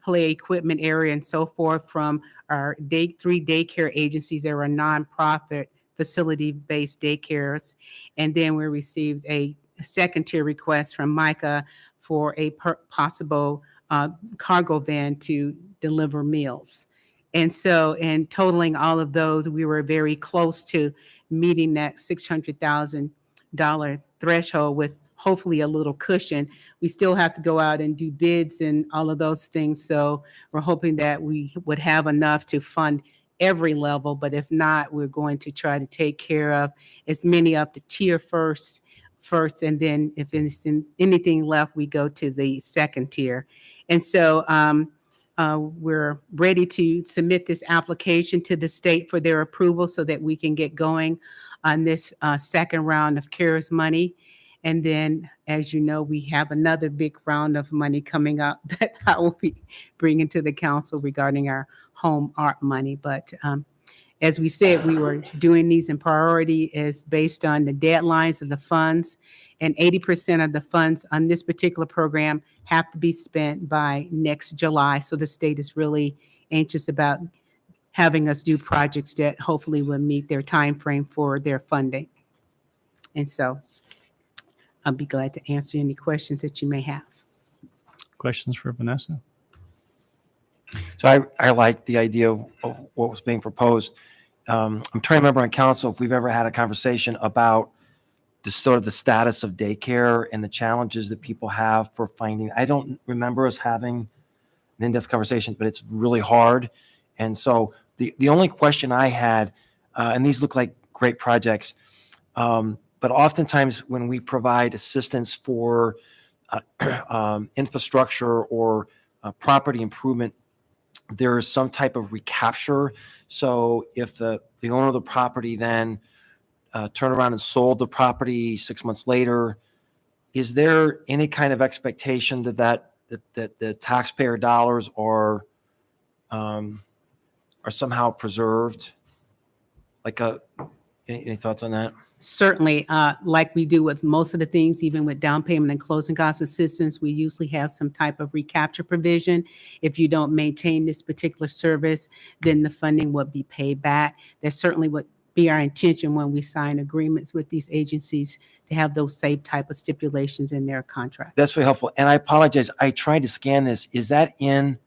play equipment area, and so forth from our 3 daycare agencies. There are nonprofit facility-based daycares. And then we received a second tier request from Micah for a possible cargo van to deliver meals. And so in totaling all of those, we were very close to meeting that $600,000 threshold with hopefully a little cushion. We still have to go out and do bids and all of those things. So we're hoping that we would have enough to fund every level, but if not, we're going to try to take care of as many of the tier first, and then if anything left, we go to the second tier. And so we're ready to submit this application to the state for their approval so that we can get going on this second round of CARES money. And then, as you know, we have another big round of money coming up that I will be bringing to the council regarding our home art money. But as we said, we were doing these in priority is based on the deadlines of the funds. And 80% of the funds on this particular program have to be spent by next July. So the state is really anxious about having us do projects that hopefully will meet their time frame for their funding. And so I'll be glad to answer any questions that you may have. Questions for Vanessa? So I like the idea of what was being proposed. I'm trying to remember on council if we've ever had a conversation about the sort of the status of daycare and the challenges that people have for finding. I don't remember us having an in-depth conversation, but it's really hard. And so the only question I had, and these look like great projects, but oftentimes when we provide assistance for infrastructure or property improvement, there is some type of recapture. So if the owner of the property then turned around and sold the property 6 months later, is there any kind of expectation that the taxpayer dollars are somehow preserved? Like any thoughts on that? Certainly, like we do with most of the things, even with down payment and closing cost assistance, we usually have some type of recapture provision. If you don't maintain this particular service, then the funding will be paid back. That certainly would be our intention when we sign agreements with these agencies to have those same type of stipulations in their contract. That's very helpful. And I apologize. I tried to scan this. Is that in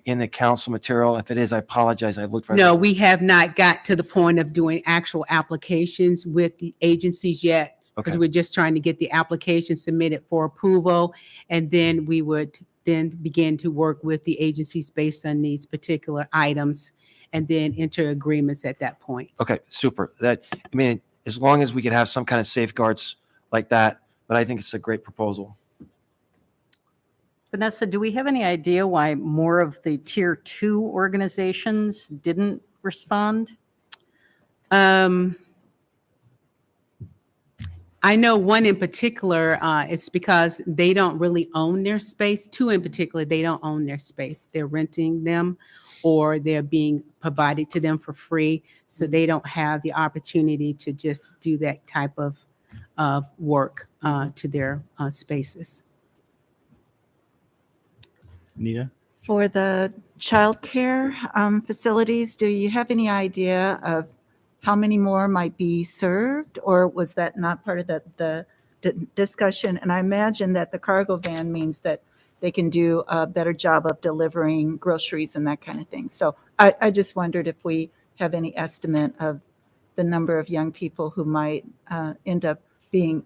in the council material? If it is, I apologize. I looked right. No, we have not got to the point of doing actual applications with the agencies yet, because we're just trying to get the application submitted for approval. And then we would then begin to work with the agencies based on these particular items and then enter agreements at that point. Okay, super. As long as we could have some kind of safeguards like that, but I think it's a great proposal. Vanessa, do we have any idea why more of the tier 2 organizations didn't respond? I know one in particular, it's because they don't really own their space. Two in particular, they don't own their space. They're renting them or they're being provided to them for free. So they don't have the opportunity to just do that type of work to their spaces. Nita? For the childcare facilities, do you have any idea of how many more might be served, or was that not part of the discussion? And I imagine that the cargo van means that they can do a better job of delivering groceries and that kind of thing. So I just wondered if we have any estimate of the number of young people who might end up being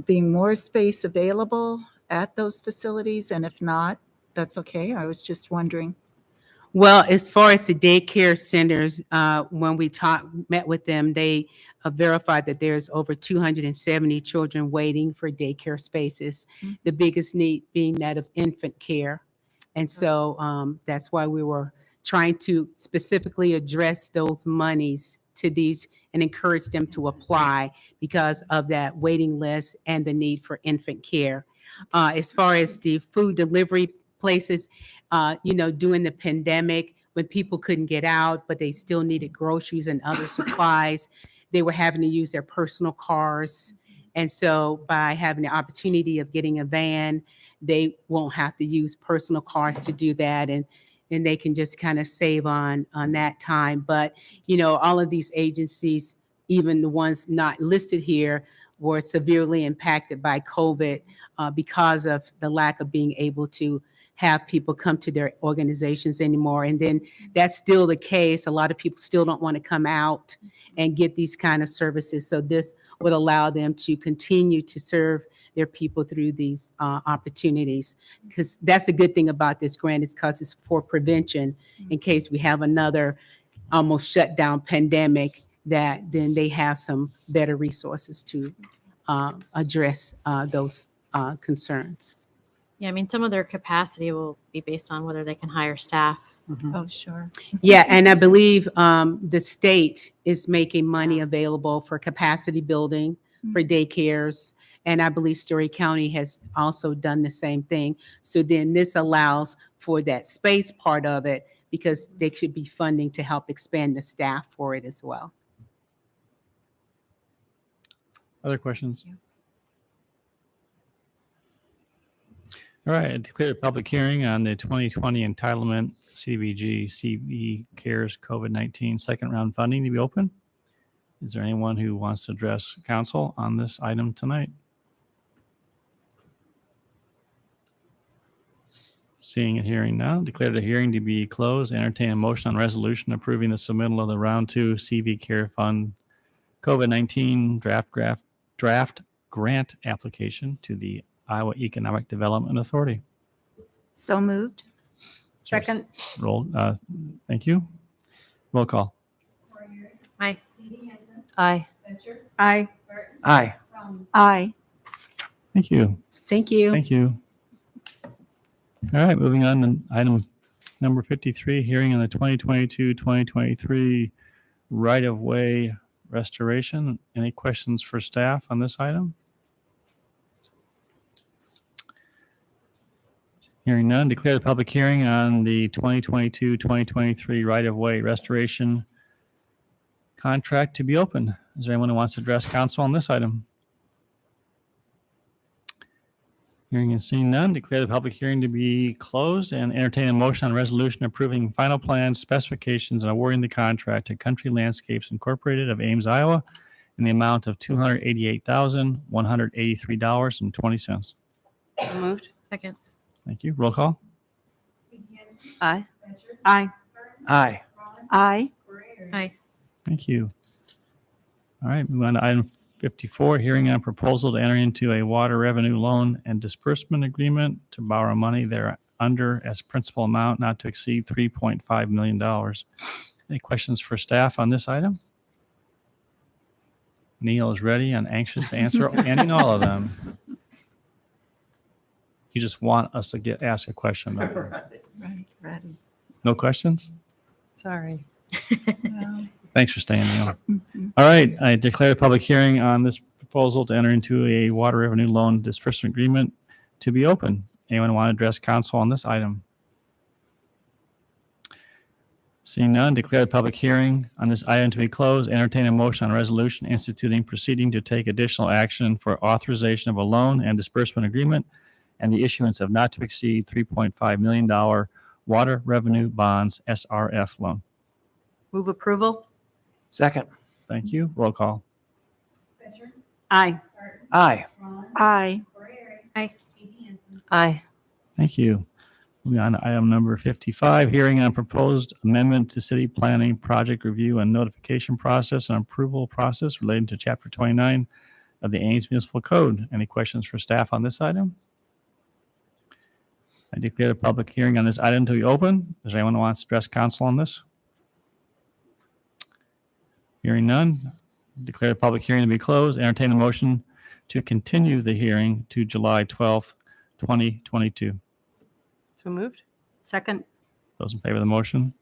more space available at those facilities, and if not, that's okay. I was just wondering. Well, as far as the daycare centers, when we met with them, they verified that there's over 270 children waiting for daycare spaces. The biggest need being that of infant care. And so that's why we were trying to specifically address those monies to these and encourage them to apply because of that waiting list and the need for infant care. As far as the food delivery places, during the pandemic, when people couldn't get out, but they still needed groceries and other supplies, they were having to use their personal cars. And so by having the opportunity of getting a van, they won't have to use personal cars to do that. And they can just kind of save on that time. But, all of these agencies, even the ones not listed here, were severely impacted by COVID because of the lack of being able to have people come to their organizations anymore. And then that's still the case. A lot of people still don't want to come out and get these kind of services. So this would allow them to continue to serve their people through these opportunities. Because that's the good thing about this grant is because it's for prevention in case we have another almost shut down pandemic, that then they have some better resources to address those concerns. Yeah, I mean, some of their capacity will be based on whether they can hire staff. Oh, sure. Yeah, and I believe the state is making money available for capacity building for daycares. And I believe Story County has also done the same thing. So then this allows for that space part of it because they should be funding to help expand the staff for it as well. Other questions? All right, I declare a public hearing on the 2020 entitlement CDBG CV CARES COVID-19 second round funding to be open. Is there anyone who wants to address council on this item tonight? Seeing and hearing none, declare the hearing to be closed. Entertain a motion on resolution approving the submittal of the round 2 CV CARE Fund COVID-19 draft grant application to the Iowa Economic Development Authority. So moved. Second. Thank you. Roll call. Aye. Aye. Aye. Aye. Aye. Thank you. Thank you. Thank you. All right, moving on to item number 53, hearing on the 2022-2023 right-of-way restoration. Any questions for staff on this item? Hearing none, declare the public hearing on the 2022-2023 right-of-way restoration contract to be open. Is there anyone who wants to address council on this item? Hearing and seeing none, declare the public hearing to be closed and entertain a motion on resolution approving final plans, specifications, and awarding the contract to Country Landscapes Incorporated of Ames, Iowa, in the amount of $288,183.20. So moved. Second. Thank you. Roll call. Aye. Aye. Aye. Aye. Aye. Thank you. All right, move on to item 54, hearing on proposal to enter into a water revenue loan and disbursement agreement to borrow money thereunder as principal amount not to exceed $3.5 million. Any questions for staff on this item? Neil is ready and anxious to answer any and all of them. You just want us to ask a question. Right. No questions? Sorry. Thanks for staying on. All right, I declare a public hearing on this proposal to enter into a water revenue loan disbursement agreement to be open. Anyone want to address council on this item? Seeing none, declare the public hearing on this item to be closed. Entertain a motion on a resolution instituting proceeding to take additional action for authorization of a loan and disbursement agreement and the issuance of not to exceed $3.5 million water revenue bonds SRF loan. Move approval? Second. Thank you. Roll call. Aye. Aye. Aye. Aye. Thank you. Moving on to item number 55, hearing on proposed amendment to city planning project review and notification process and approval process relating to Chapter 29 of the Ames Municipal Code. Any questions for staff on this item? I declare the public hearing on this item to be open. Does anyone want to address council on this? Hearing none, declare the public hearing to be closed. Entertain a motion to continue the hearing to July 12th, 2022. So moved. Second? Those in favor of the motion?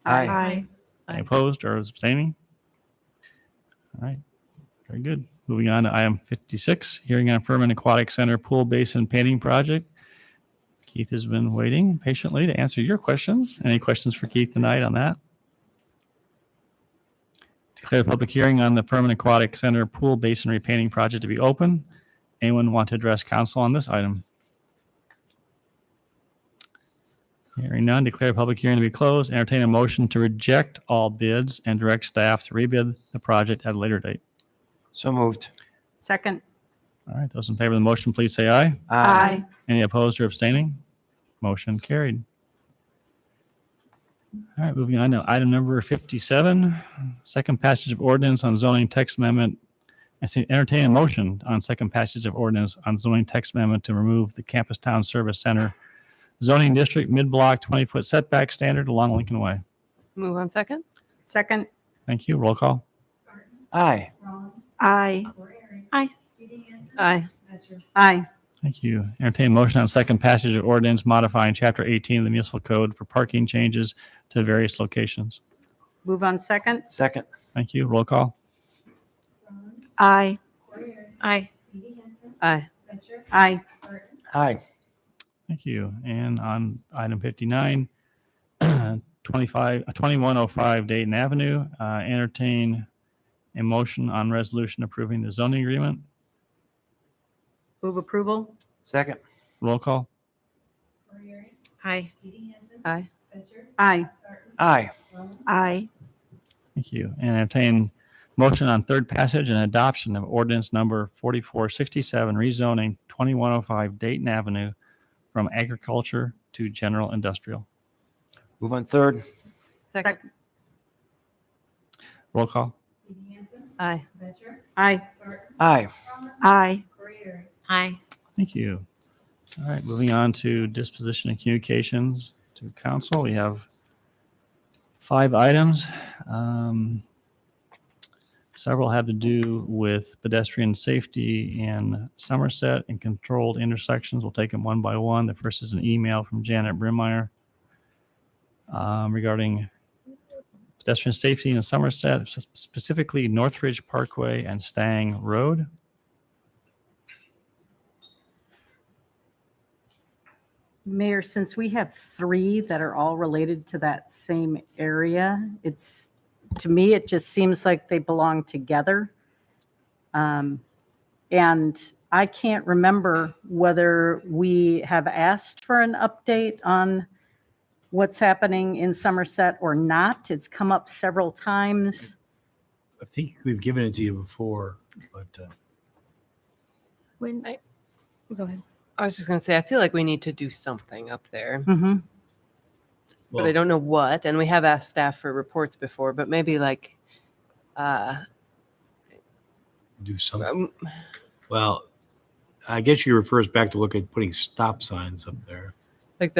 Aye. Any opposed or abstaining? All right, very good. Moving on to item 56, hearing on Furman Aquatic Center Pool Basin Painting Project. Keith has been waiting patiently to answer your questions. Any questions for Keith tonight on that? Declare the public hearing on the Furman Aquatic Center Pool Basin Repainting Project to be open. Anyone want to address council on this item? Hearing none, declare the public hearing to be closed. Entertain a motion to reject all bids and direct staff to rebid the project at a later date. So moved. Second? All right, those in favor of the motion, please say aye. Aye. Any opposed or abstaining? Motion carried. All right, moving on to item number 57, second passage of ordinance on zoning text amendment. I say entertain a motion on second passage of ordinance on zoning text amendment to remove the Campus Town Service Center zoning district mid-block 20-foot setback standard along Lincoln Way. Move on second. Second? Thank you. Roll call. Aye. Aye. Aye. Aye. Thank you. Entertain a motion on second passage of ordinance modifying Chapter 18 of the Municipal Code for parking changes to various locations. Move on second? Second. Thank you. Roll call. Aye. Aye. Aye. Aye. Aye. Thank you. And on item 59, 2105 Dayton Avenue, entertain a motion on resolution approving the zoning agreement. Move approval? Second. Roll call. Aye. Aye. Aye. Aye. Aye. Thank you. And entertain motion on third passage and adoption of ordinance number 4467, rezoning 2105 Dayton Avenue from agriculture to general industrial. Move on third. Second. Roll call. Aye. Aye. Aye. Aye. Aye. Thank you. All right, moving on to disposition and communications to council. We have 5 items. Several have to do with pedestrian safety in Somerset and controlled intersections. We'll take them one by one. The first is an email from Janet Brimmeyer regarding pedestrian safety in Somerset, specifically Northridge Parkway and Stang Road. Mayor, since we have 3 that are all related to that same area, to me, it just seems like they belong together. And I can't remember whether we have asked for an update on what's happening in Somerset or not. It's come up several times. I think we've given it to you before, but Go ahead. I was just going to say, I feel like we need to do something up there, Mm-hmm. but I don't know what. And we have asked staff for reports before, but maybe like, do something. Well, I guess she refers back to look at putting stop signs up there. like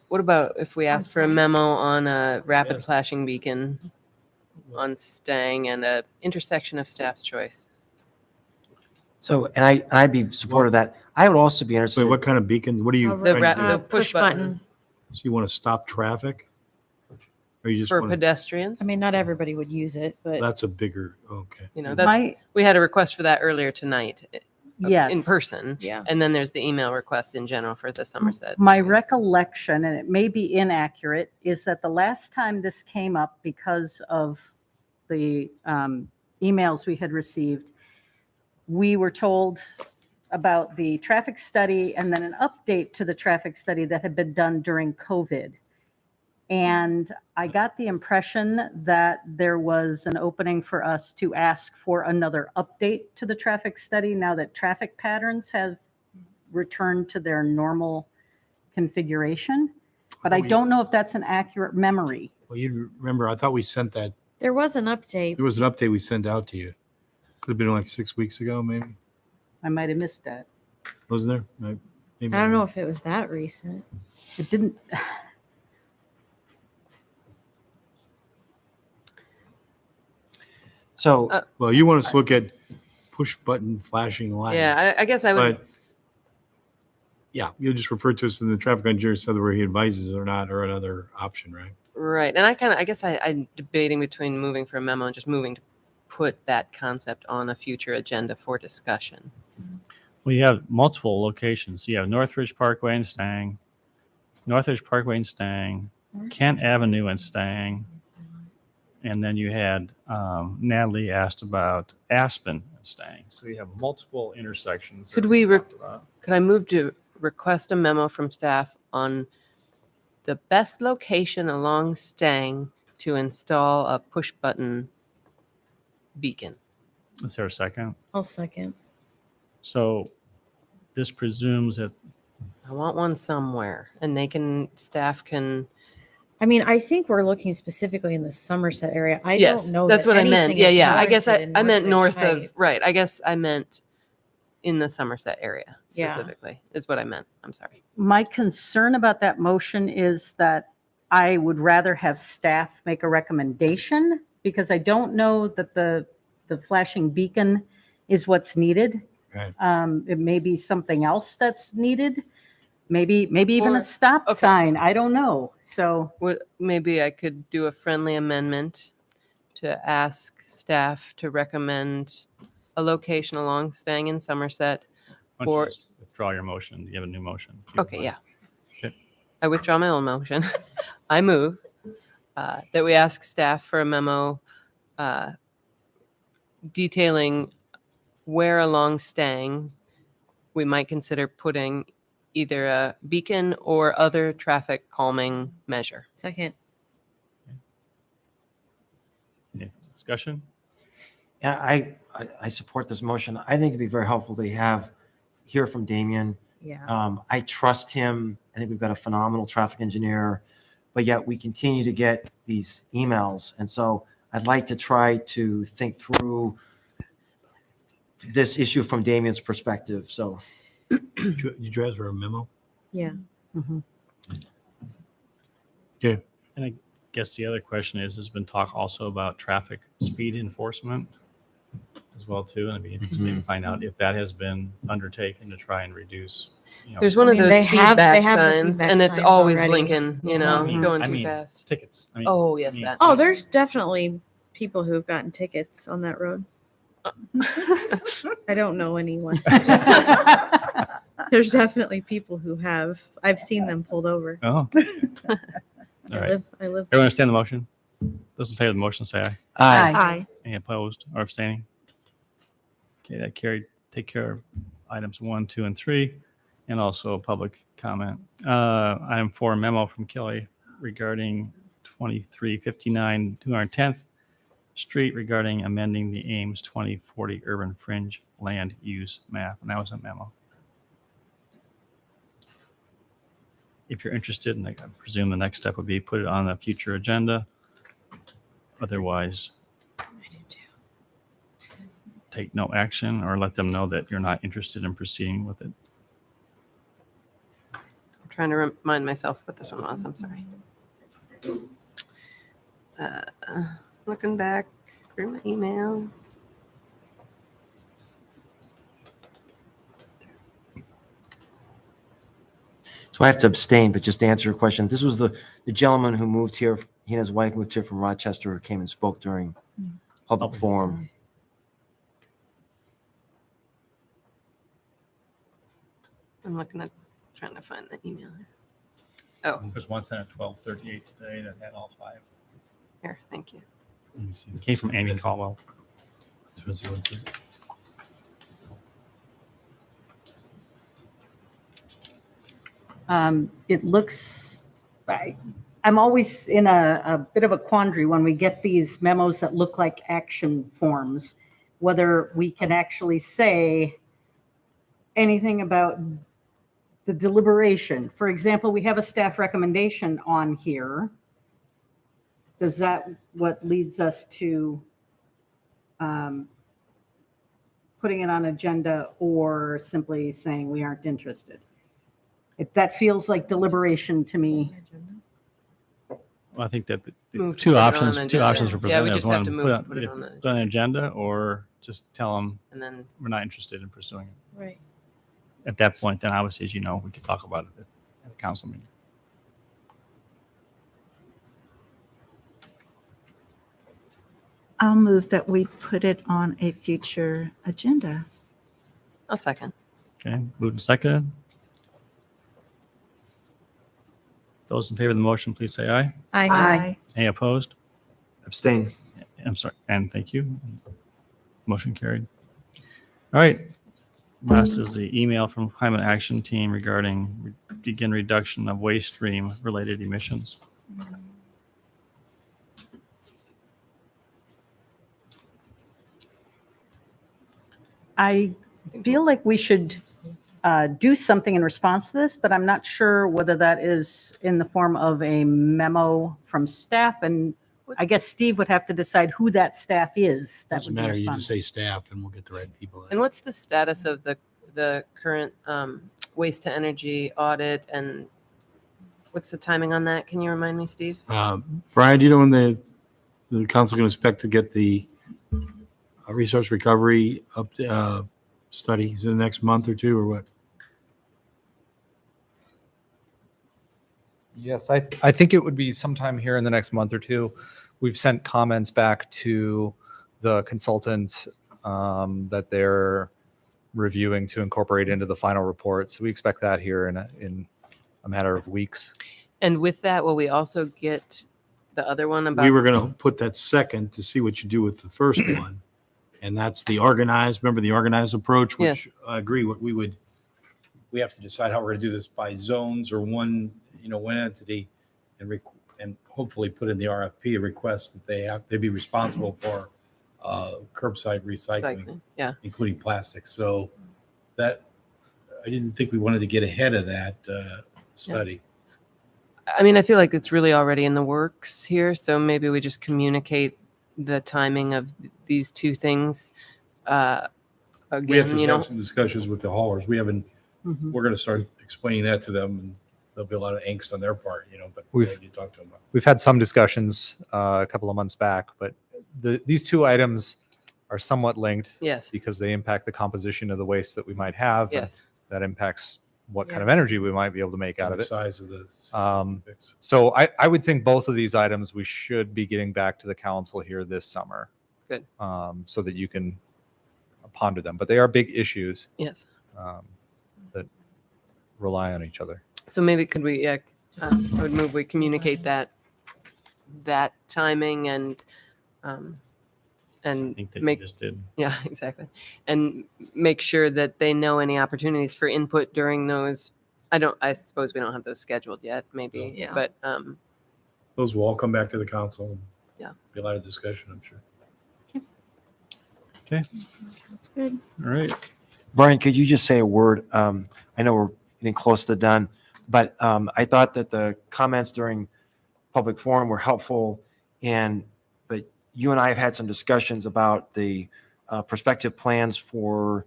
what about if we ask for a memo on a rapid flashing beacon on Stang and a intersection of staff's choice? So, and I'd be supportive of that. I would also be Wait, interested. what kind of beacons? What are you The, trying to do? the push button So you want to stop traffic? Or you just for want pedestrians. I mean, not everybody would use it, but that's a bigger, okay. You know, that's we had a request for that earlier tonight. Yes. In person. Yeah. And then there's the email request in general for the Somerset. My recollection, and it may be inaccurate, is that the last time this came up because of the emails we had received, we were told about the traffic study and then an update to the traffic study that had been done during COVID. And I got the impression that there was an opening for us to ask for another update to the traffic study now that traffic patterns have returned to their normal configuration. But I don't know if that's an accurate memory. Well, you remember, I thought we sent that, there was an update. there was an update we sent out to you. Could have been like 6 weeks ago, maybe. I might have missed that. Was there? Maybe. I don't know if it was that recent. It didn't. So, well, you want us to look at push button flashing lights. Yeah, I guess I would. But yeah, you'll just refer to us in the traffic engineer said where he advises or not, or another option, right? Right. And I guess I'm debating between moving for a memo and just moving to put that concept on a future agenda for discussion. We have multiple locations. You have Northridge Parkway and Stang, Northridge Parkway and Stang, Kent Avenue and Stang, and then you had Natalie asked about Aspen and Stang. So you have multiple intersections. Could I move to request a memo from staff on the best location along Stang to install a push button beacon? Is there a second? I'll second. So this presumes that I want one somewhere, and staff can. I mean, I think we're looking specifically in the Somerset area. I Yes, don't know. that's that what I meant. anything Yeah, is yeah. I guess warranted in I meant north Northridge of, Heights. right. I guess I meant in the Somerset area Yeah. specifically is what I meant. I'm sorry. My concern about that motion is that I would rather have staff make a recommendation because I don't know that the flashing beacon is what's needed. Right. It may be something else that's needed. Maybe even Or- a stop okay. sign. I don't know. So Maybe I could do a friendly amendment to ask staff to recommend a location along Stang in Somerset. why don't you Or just withdraw your motion. You have a new motion. okay, yeah. Okay. I withdraw my own motion. I move that we ask staff for a memo detailing where along Stang we might consider putting either a beacon or other traffic calming measure. Second. Any discussion? yeah, I support this motion. I think it'd be very helpful to hear from Damien. Yeah. I trust him. I think we've got a phenomenal traffic engineer, but yet we continue to get these emails. And so I'd like to try to think through this issue from Damien's perspective. So Did you ask for a memo? Yeah. Okay. And I guess the other question is, there's been talk also about traffic speed enforcement as well too. And I'd be interested to find out if that has been undertaken to try and reduce. There's one of those they have the feedback signs, feedback and it's signs always already. blinking, you know, going too fast. Tickets. I mean, Oh, yes, that. Oh, there's definitely people who have gotten tickets on that road. I don't know anyone. There's definitely people who have. I've seen them pulled over. Oh. All right. I live. Everyone understand the motion? Those in favor of the motion, say aye. Aye. Aye. Any opposed or abstaining? Okay, that carried. Take care of items 1, 2, and 3, and also a public comment. Item 4, memo from Kelly regarding 2359 210th Street regarding amending the Ames 2040 urban fringe land use map, and that was a memo. If you're interested, and I presume the next step would be put it on a future agenda. Otherwise, take no action or let them know that you're not interested in proceeding with it. I'm trying to remind myself what this one was. I'm sorry. Looking back through my emails. So I have to abstain, but just to answer your question, this was the gentleman who moved here, he and his wife moved here from Rochester, who came and spoke during public forum. I'm looking at, trying to find the email here. Oh, There's one sent at 12:38 today that had all 5. here, thank you. It came from Amy Caldwell. It looks, I'm always in a bit of a quandary when we get these memos that look like action forms, whether we can actually say anything about the deliberation. For example, we have a staff recommendation on here. Does that what leads us to putting it on agenda or simply saying we aren't interested? That feels like deliberation to me. Well, I think that the Move to two put it on options, an two agenda. options were Yeah, presented. we as just have one, to move to put it on the put on an agenda, or just tell them And then, we're not interested in pursuing it. Right. At that point, then obviously, as you know, we could talk about it at a council meeting. I'll move that we put it on a future agenda. I'll second. Okay, moved and seconded. Those in favor of the motion, please say aye. Aye. Any opposed? Abstain. I'm sorry, and thank you. Motion carried. All right. Last is the email from Climate Action Team regarding begin reduction of waste stream related emissions. I feel like we should do something in response to this, but I'm not sure whether that is in the form of a memo from staff. And I guess Steve would have to decide who that staff is. That Doesn't would be matter, you just responsible. say staff and we'll get the right people. And what's the status of the current waste to energy audit, and what's the timing on that? Can you remind me, Steve? Brian, do you know when the council can expect to get the resource recovery study? Is it the next month or two or what? Yes, I think it would be sometime here in the next month or two. We've sent comments back to the consultant that they're reviewing to incorporate into the final report. So we expect that here in a matter of weeks. And with that, will we also get the other one about? We were going to put that second to see what you do with the first one. And that's the organized, remember the organized approach, which I agree what we have to decide how we're going to do this by zones or one entity and hopefully put in the RFP a request that they be responsible for curbside recycling, including plastics. So that I didn't think we wanted to get ahead of that study. I mean, I feel like it's really already in the works here, so maybe we just communicate the timing of these two things. We have Again, to have some discussions with the haulers. We haven't. We're going to start explaining that to them, and there'll be a lot of angst on their part, But you talk to them about. We've had some discussions a couple of months back, but these two items are somewhat linked. Yes. Because they impact the composition of the waste that we might have. Yes. And that impacts what kind of energy we might be able to make out of it. Size of the So I would think both of these items we should be getting back to the council here this summer. Good. So that you can ponder them, but they are big issues. Yes. That rely on each other. So maybe could we, I would move we communicate that timing and think that you make just did. Yeah, exactly, and make sure that they know any opportunities for input during those. I suppose we don't have those scheduled yet, maybe. Yeah. But Those will all come back to the council. Yeah. Be a lot of discussion, I'm sure. Okay. That's good. All right. Brian, could you just say a word? I know we're getting close to done, but I thought that the comments during public forum were helpful, but you and I have had some discussions about the prospective plans for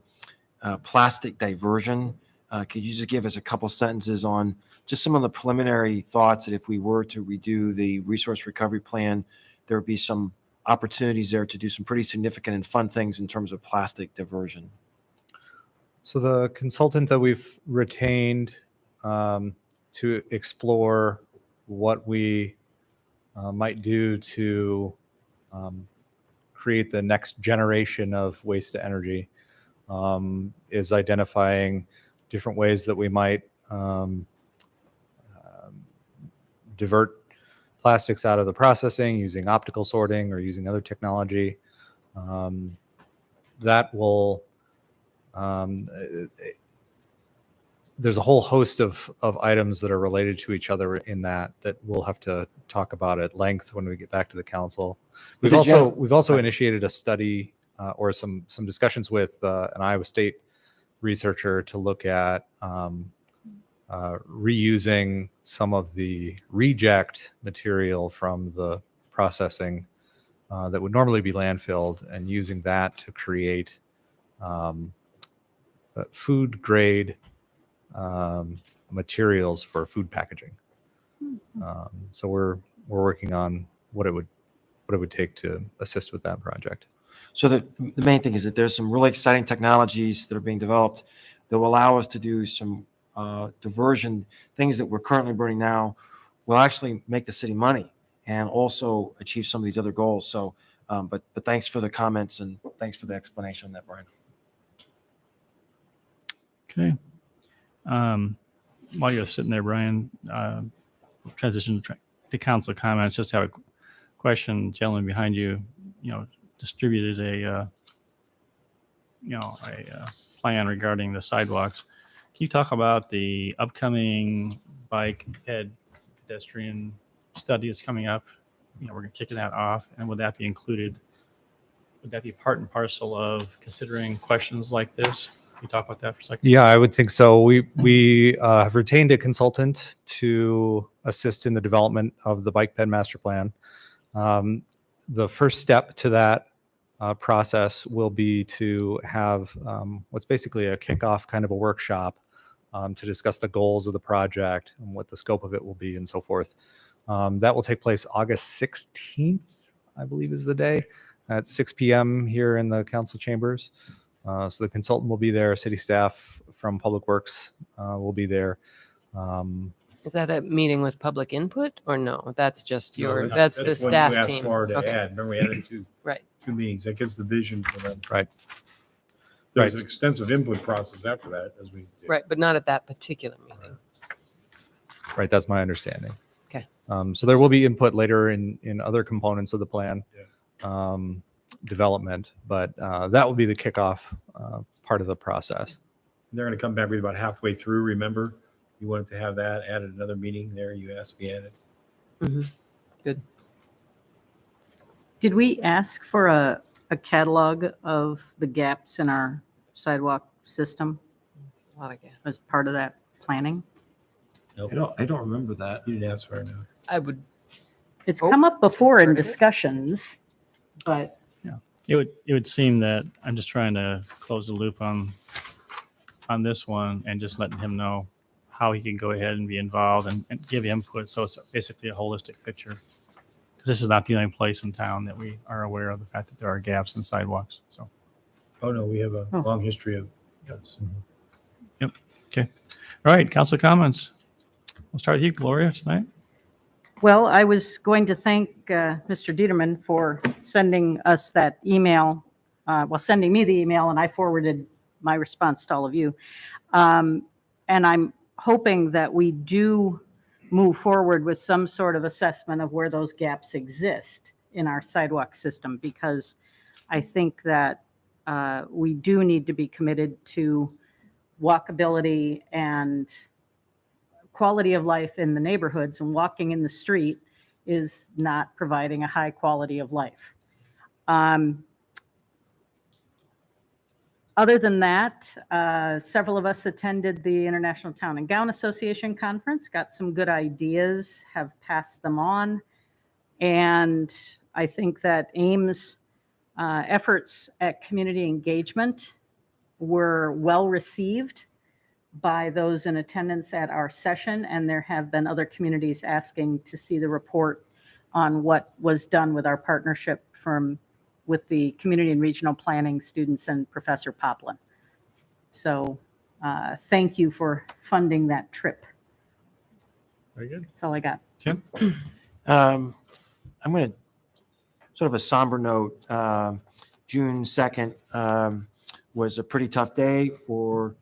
plastic diversion. Could you just give us a couple sentences on just some of the preliminary thoughts that if we were to redo the resource recovery plan, there would be some opportunities there to do some pretty significant and fun things in terms of plastic diversion? So the consultant that we've retained to explore what we might do to create the next generation of waste to energy, is identifying different ways that we might divert plastics out of the processing using optical sorting or using other technology. That will, there's a whole host of items that are related to each other in that we'll have to talk about at length when we get back to the council. We've also initiated a study or some discussions with an Iowa State researcher to look at reusing some of the reject material from the processing that would normally be landfilled and using that to create food grade materials for food packaging. So we're working on what it would take to assist with that project. So the main thing is that there's some really exciting technologies that are being developed that will allow us to do some diversion. Things that we're currently burning now will actually make the city money and also achieve some of these other goals. So, but thanks for the comments and thanks for the explanation on that, Brian. Okay. While you're sitting there, Brian, transition to council comments. Just have a question. Gentleman behind you, distributed a plan regarding the sidewalks. Can you talk about the upcoming bike pedestrian study that's coming up? We're kicking that off, and would that be included? Would that be part and parcel of considering questions like this? Can you talk about that for a second? Yeah, I would think so. We have retained a consultant to assist in the development of the bike ped master plan. The first step to that process will be to have what's basically a kickoff kind of a workshop to discuss the goals of the project and what the scope of it will be and so forth. That will take place August 16th, I believe is the day, at 6 p.m. here in the council chambers. So the consultant will be there, city staff from Public Works will be there. Is that a meeting with public input or no? That's just No, that's the what staff you asked team. Laura to Okay. add. Remember, we added two Right. meetings. That gives the vision for them. Right. There's Right. an extensive input process after that, as we did. Right, but not at that particular meeting. Right, that's my understanding. Okay. So there will be input later in other components of the plan development, but that will be the kickoff part of the process. They're going to come back with about halfway through. Remember, you wanted to have that added another meeting there. You asked me added. Mm-hmm. Good. Did we ask for a catalog of the gaps in our sidewalk system That's a lot of gas. as part of that planning? Nope. I don't remember that. You didn't ask for it. No. I would. It's come up before in discussions, but It would seem that I'm just trying to close the loop on this one and just letting him know how he can go ahead and be involved and give input. So it's basically a holistic picture. Because this is not the only place in town that we are aware of the fact that there are gaps in sidewalks. So. Oh, no, we have a long history of yes. Yep. Okay. All right. Council comments. We'll start with you, Gloria, tonight. well, I was going to thank Mr. Dieterman for sending us that email, sending me the email, and I forwarded my response to all of you. And I'm hoping that we do move forward with some sort of assessment of where those gaps exist in our sidewalk system, because I think that we do need to be committed to walkability and quality of life in the neighborhoods, and walking in the street is not providing a high quality of life. Other than that, several of us attended the International Town and Gown Association Conference, got some good ideas, have passed them on. And I think that Ames' efforts at community engagement were well received by those in attendance at our session. And there have been other communities asking to see the report on what was done with our partnership with the community and regional planning students and Professor Poplin. So thank you for funding that trip. Very good. That's all I got. Tim? I'm going to sort of a somber note. June 2nd was a pretty tough day for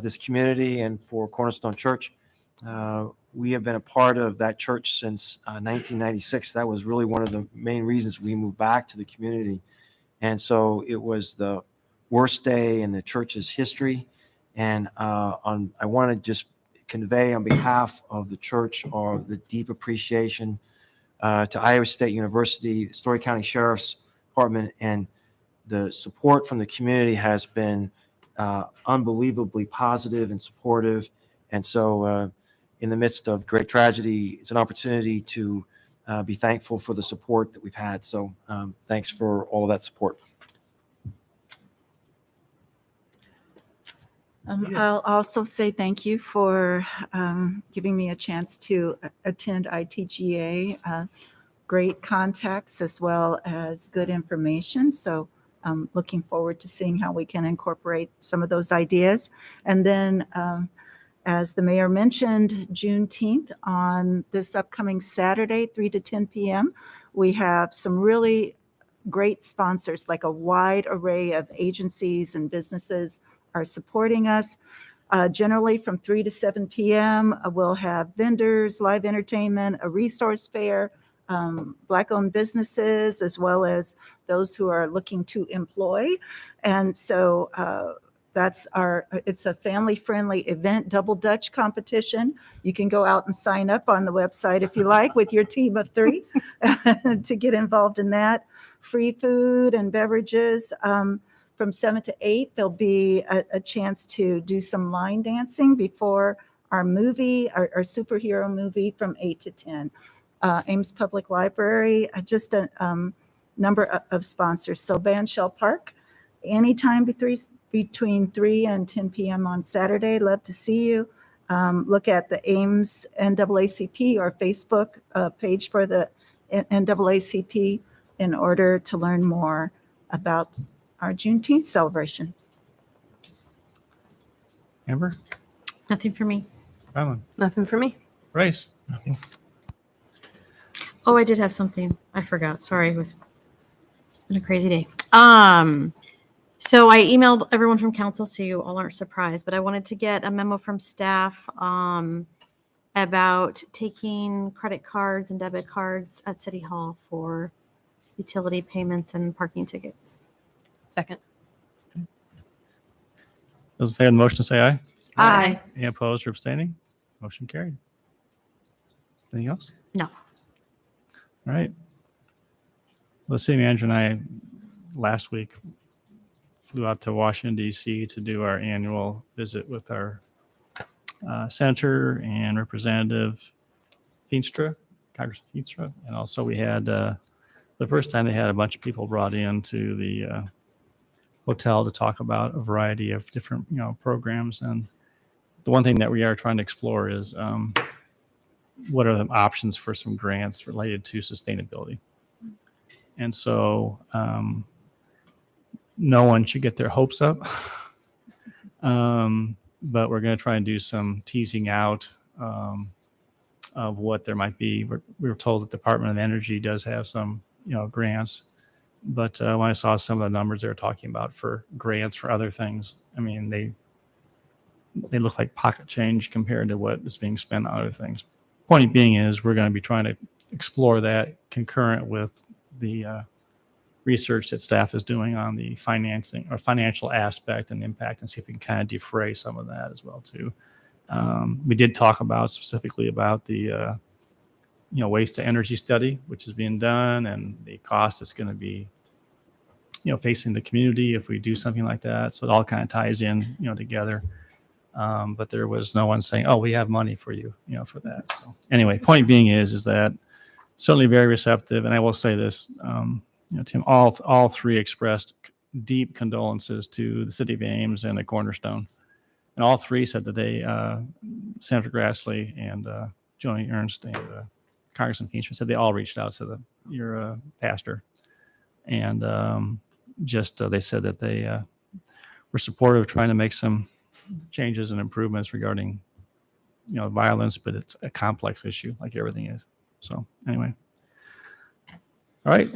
this community and for Cornerstone Church. We have been a part of that church since 1996. That was really one of the main reasons we moved back to the community. And so it was the worst day in the church's history. And I want to just convey on behalf of the church the deep appreciation to Iowa State University, the Story County Sheriff's Department, and the support from the community has been unbelievably positive and supportive. And so in the midst of great tragedy, it's an opportunity to be thankful for the support that we've had. So thanks for all of that support. I'll also say thank you for giving me a chance to attend ITGA. Great contacts as well as good information. So I'm looking forward to seeing how we can incorporate some of those ideas. And then, as the mayor mentioned, Juneteenth on this upcoming Saturday, 3 to 10 p.m., we have some really great sponsors, like a wide array of agencies and businesses are supporting us. Generally from 3 to 7 p.m., we'll have vendors, live entertainment, a resource fair, Black-owned businesses, as well as those who are looking to employ. And so it's a family-friendly event, double Dutch competition. You can go out and sign up on the website if you like with your team of 3 to get involved in that. Free food and beverages. From 7 to 8, there'll be a chance to do some line dancing before our movie, our superhero movie from 8 to 10. Ames Public Library, just a number of sponsors. So Van Shell Park, anytime between 3 and 10 p.m. on Saturday. Love to see you. Look at the Ames NAACP or Facebook page for the NAACP in order to learn more about our Juneteenth celebration. Amber? Nothing for me. Rylan? Nothing for me. Bryce? Nothing. Oh, I did have something. I forgot. Sorry, it was been a crazy day. So I emailed everyone from council, so you all aren't surprised, but I wanted to get a memo from staff about taking credit cards and debit cards at City Hall for utility payments and parking tickets. Second. Those in favor of the motion say aye. Aye. Any opposed or abstaining? Motion carried. Anything else? No. All right. Well, the city manager and I last week flew out to Washington, D.C. to do our annual visit with our senator and Representative Feenstra, Congressman Feenstra. And also we had the first time they had a bunch of people brought into the hotel to talk about a variety of different, programs. And the one thing that we are trying to explore is what are the options for some grants related to sustainability. And so no one should get their hopes up, but we're going to try and do some teasing out of what there might be. We were told that the Department of Energy does have some, grants, but when I saw some of the numbers they were talking about for grants for other things, I mean, they look like pocket change compared to what is being spent on other things. Point being is we're going to be trying to explore that concurrent with the research that staff is doing on the financing or financial aspect and impact, and see if we can kind of defray some of that as well too. We did talk about specifically about the waste to energy study, which is being done, and the cost that's going to be facing the community if we do something like that. So it all kind of ties in together. But there was no one saying, "Oh, we have money for you," for that. So anyway, point being is that certainly very receptive. And I will say this, Tim, all 3 expressed deep condolences to the city of Ames and the Cornerstone, and all 3 said that they, Senator Grassley and Joni Ernst and Congressman Feenstra said they all reached out to your pastor, and they said that they were supportive of trying to make some changes and improvements regarding violence, but it's a complex issue like everything is. So anyway. All right.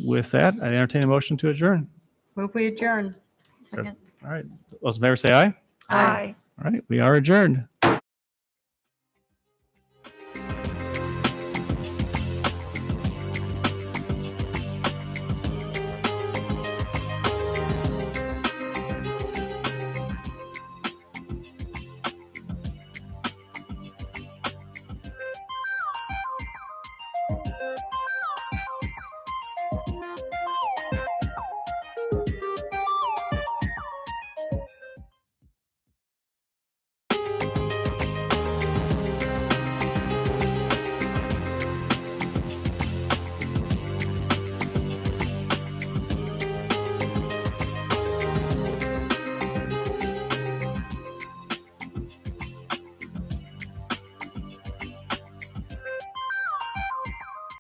With that, I entertain a motion to adjourn. Move we adjourn. Second. All right. Those in favor say aye. Aye. All right. We are adjourned.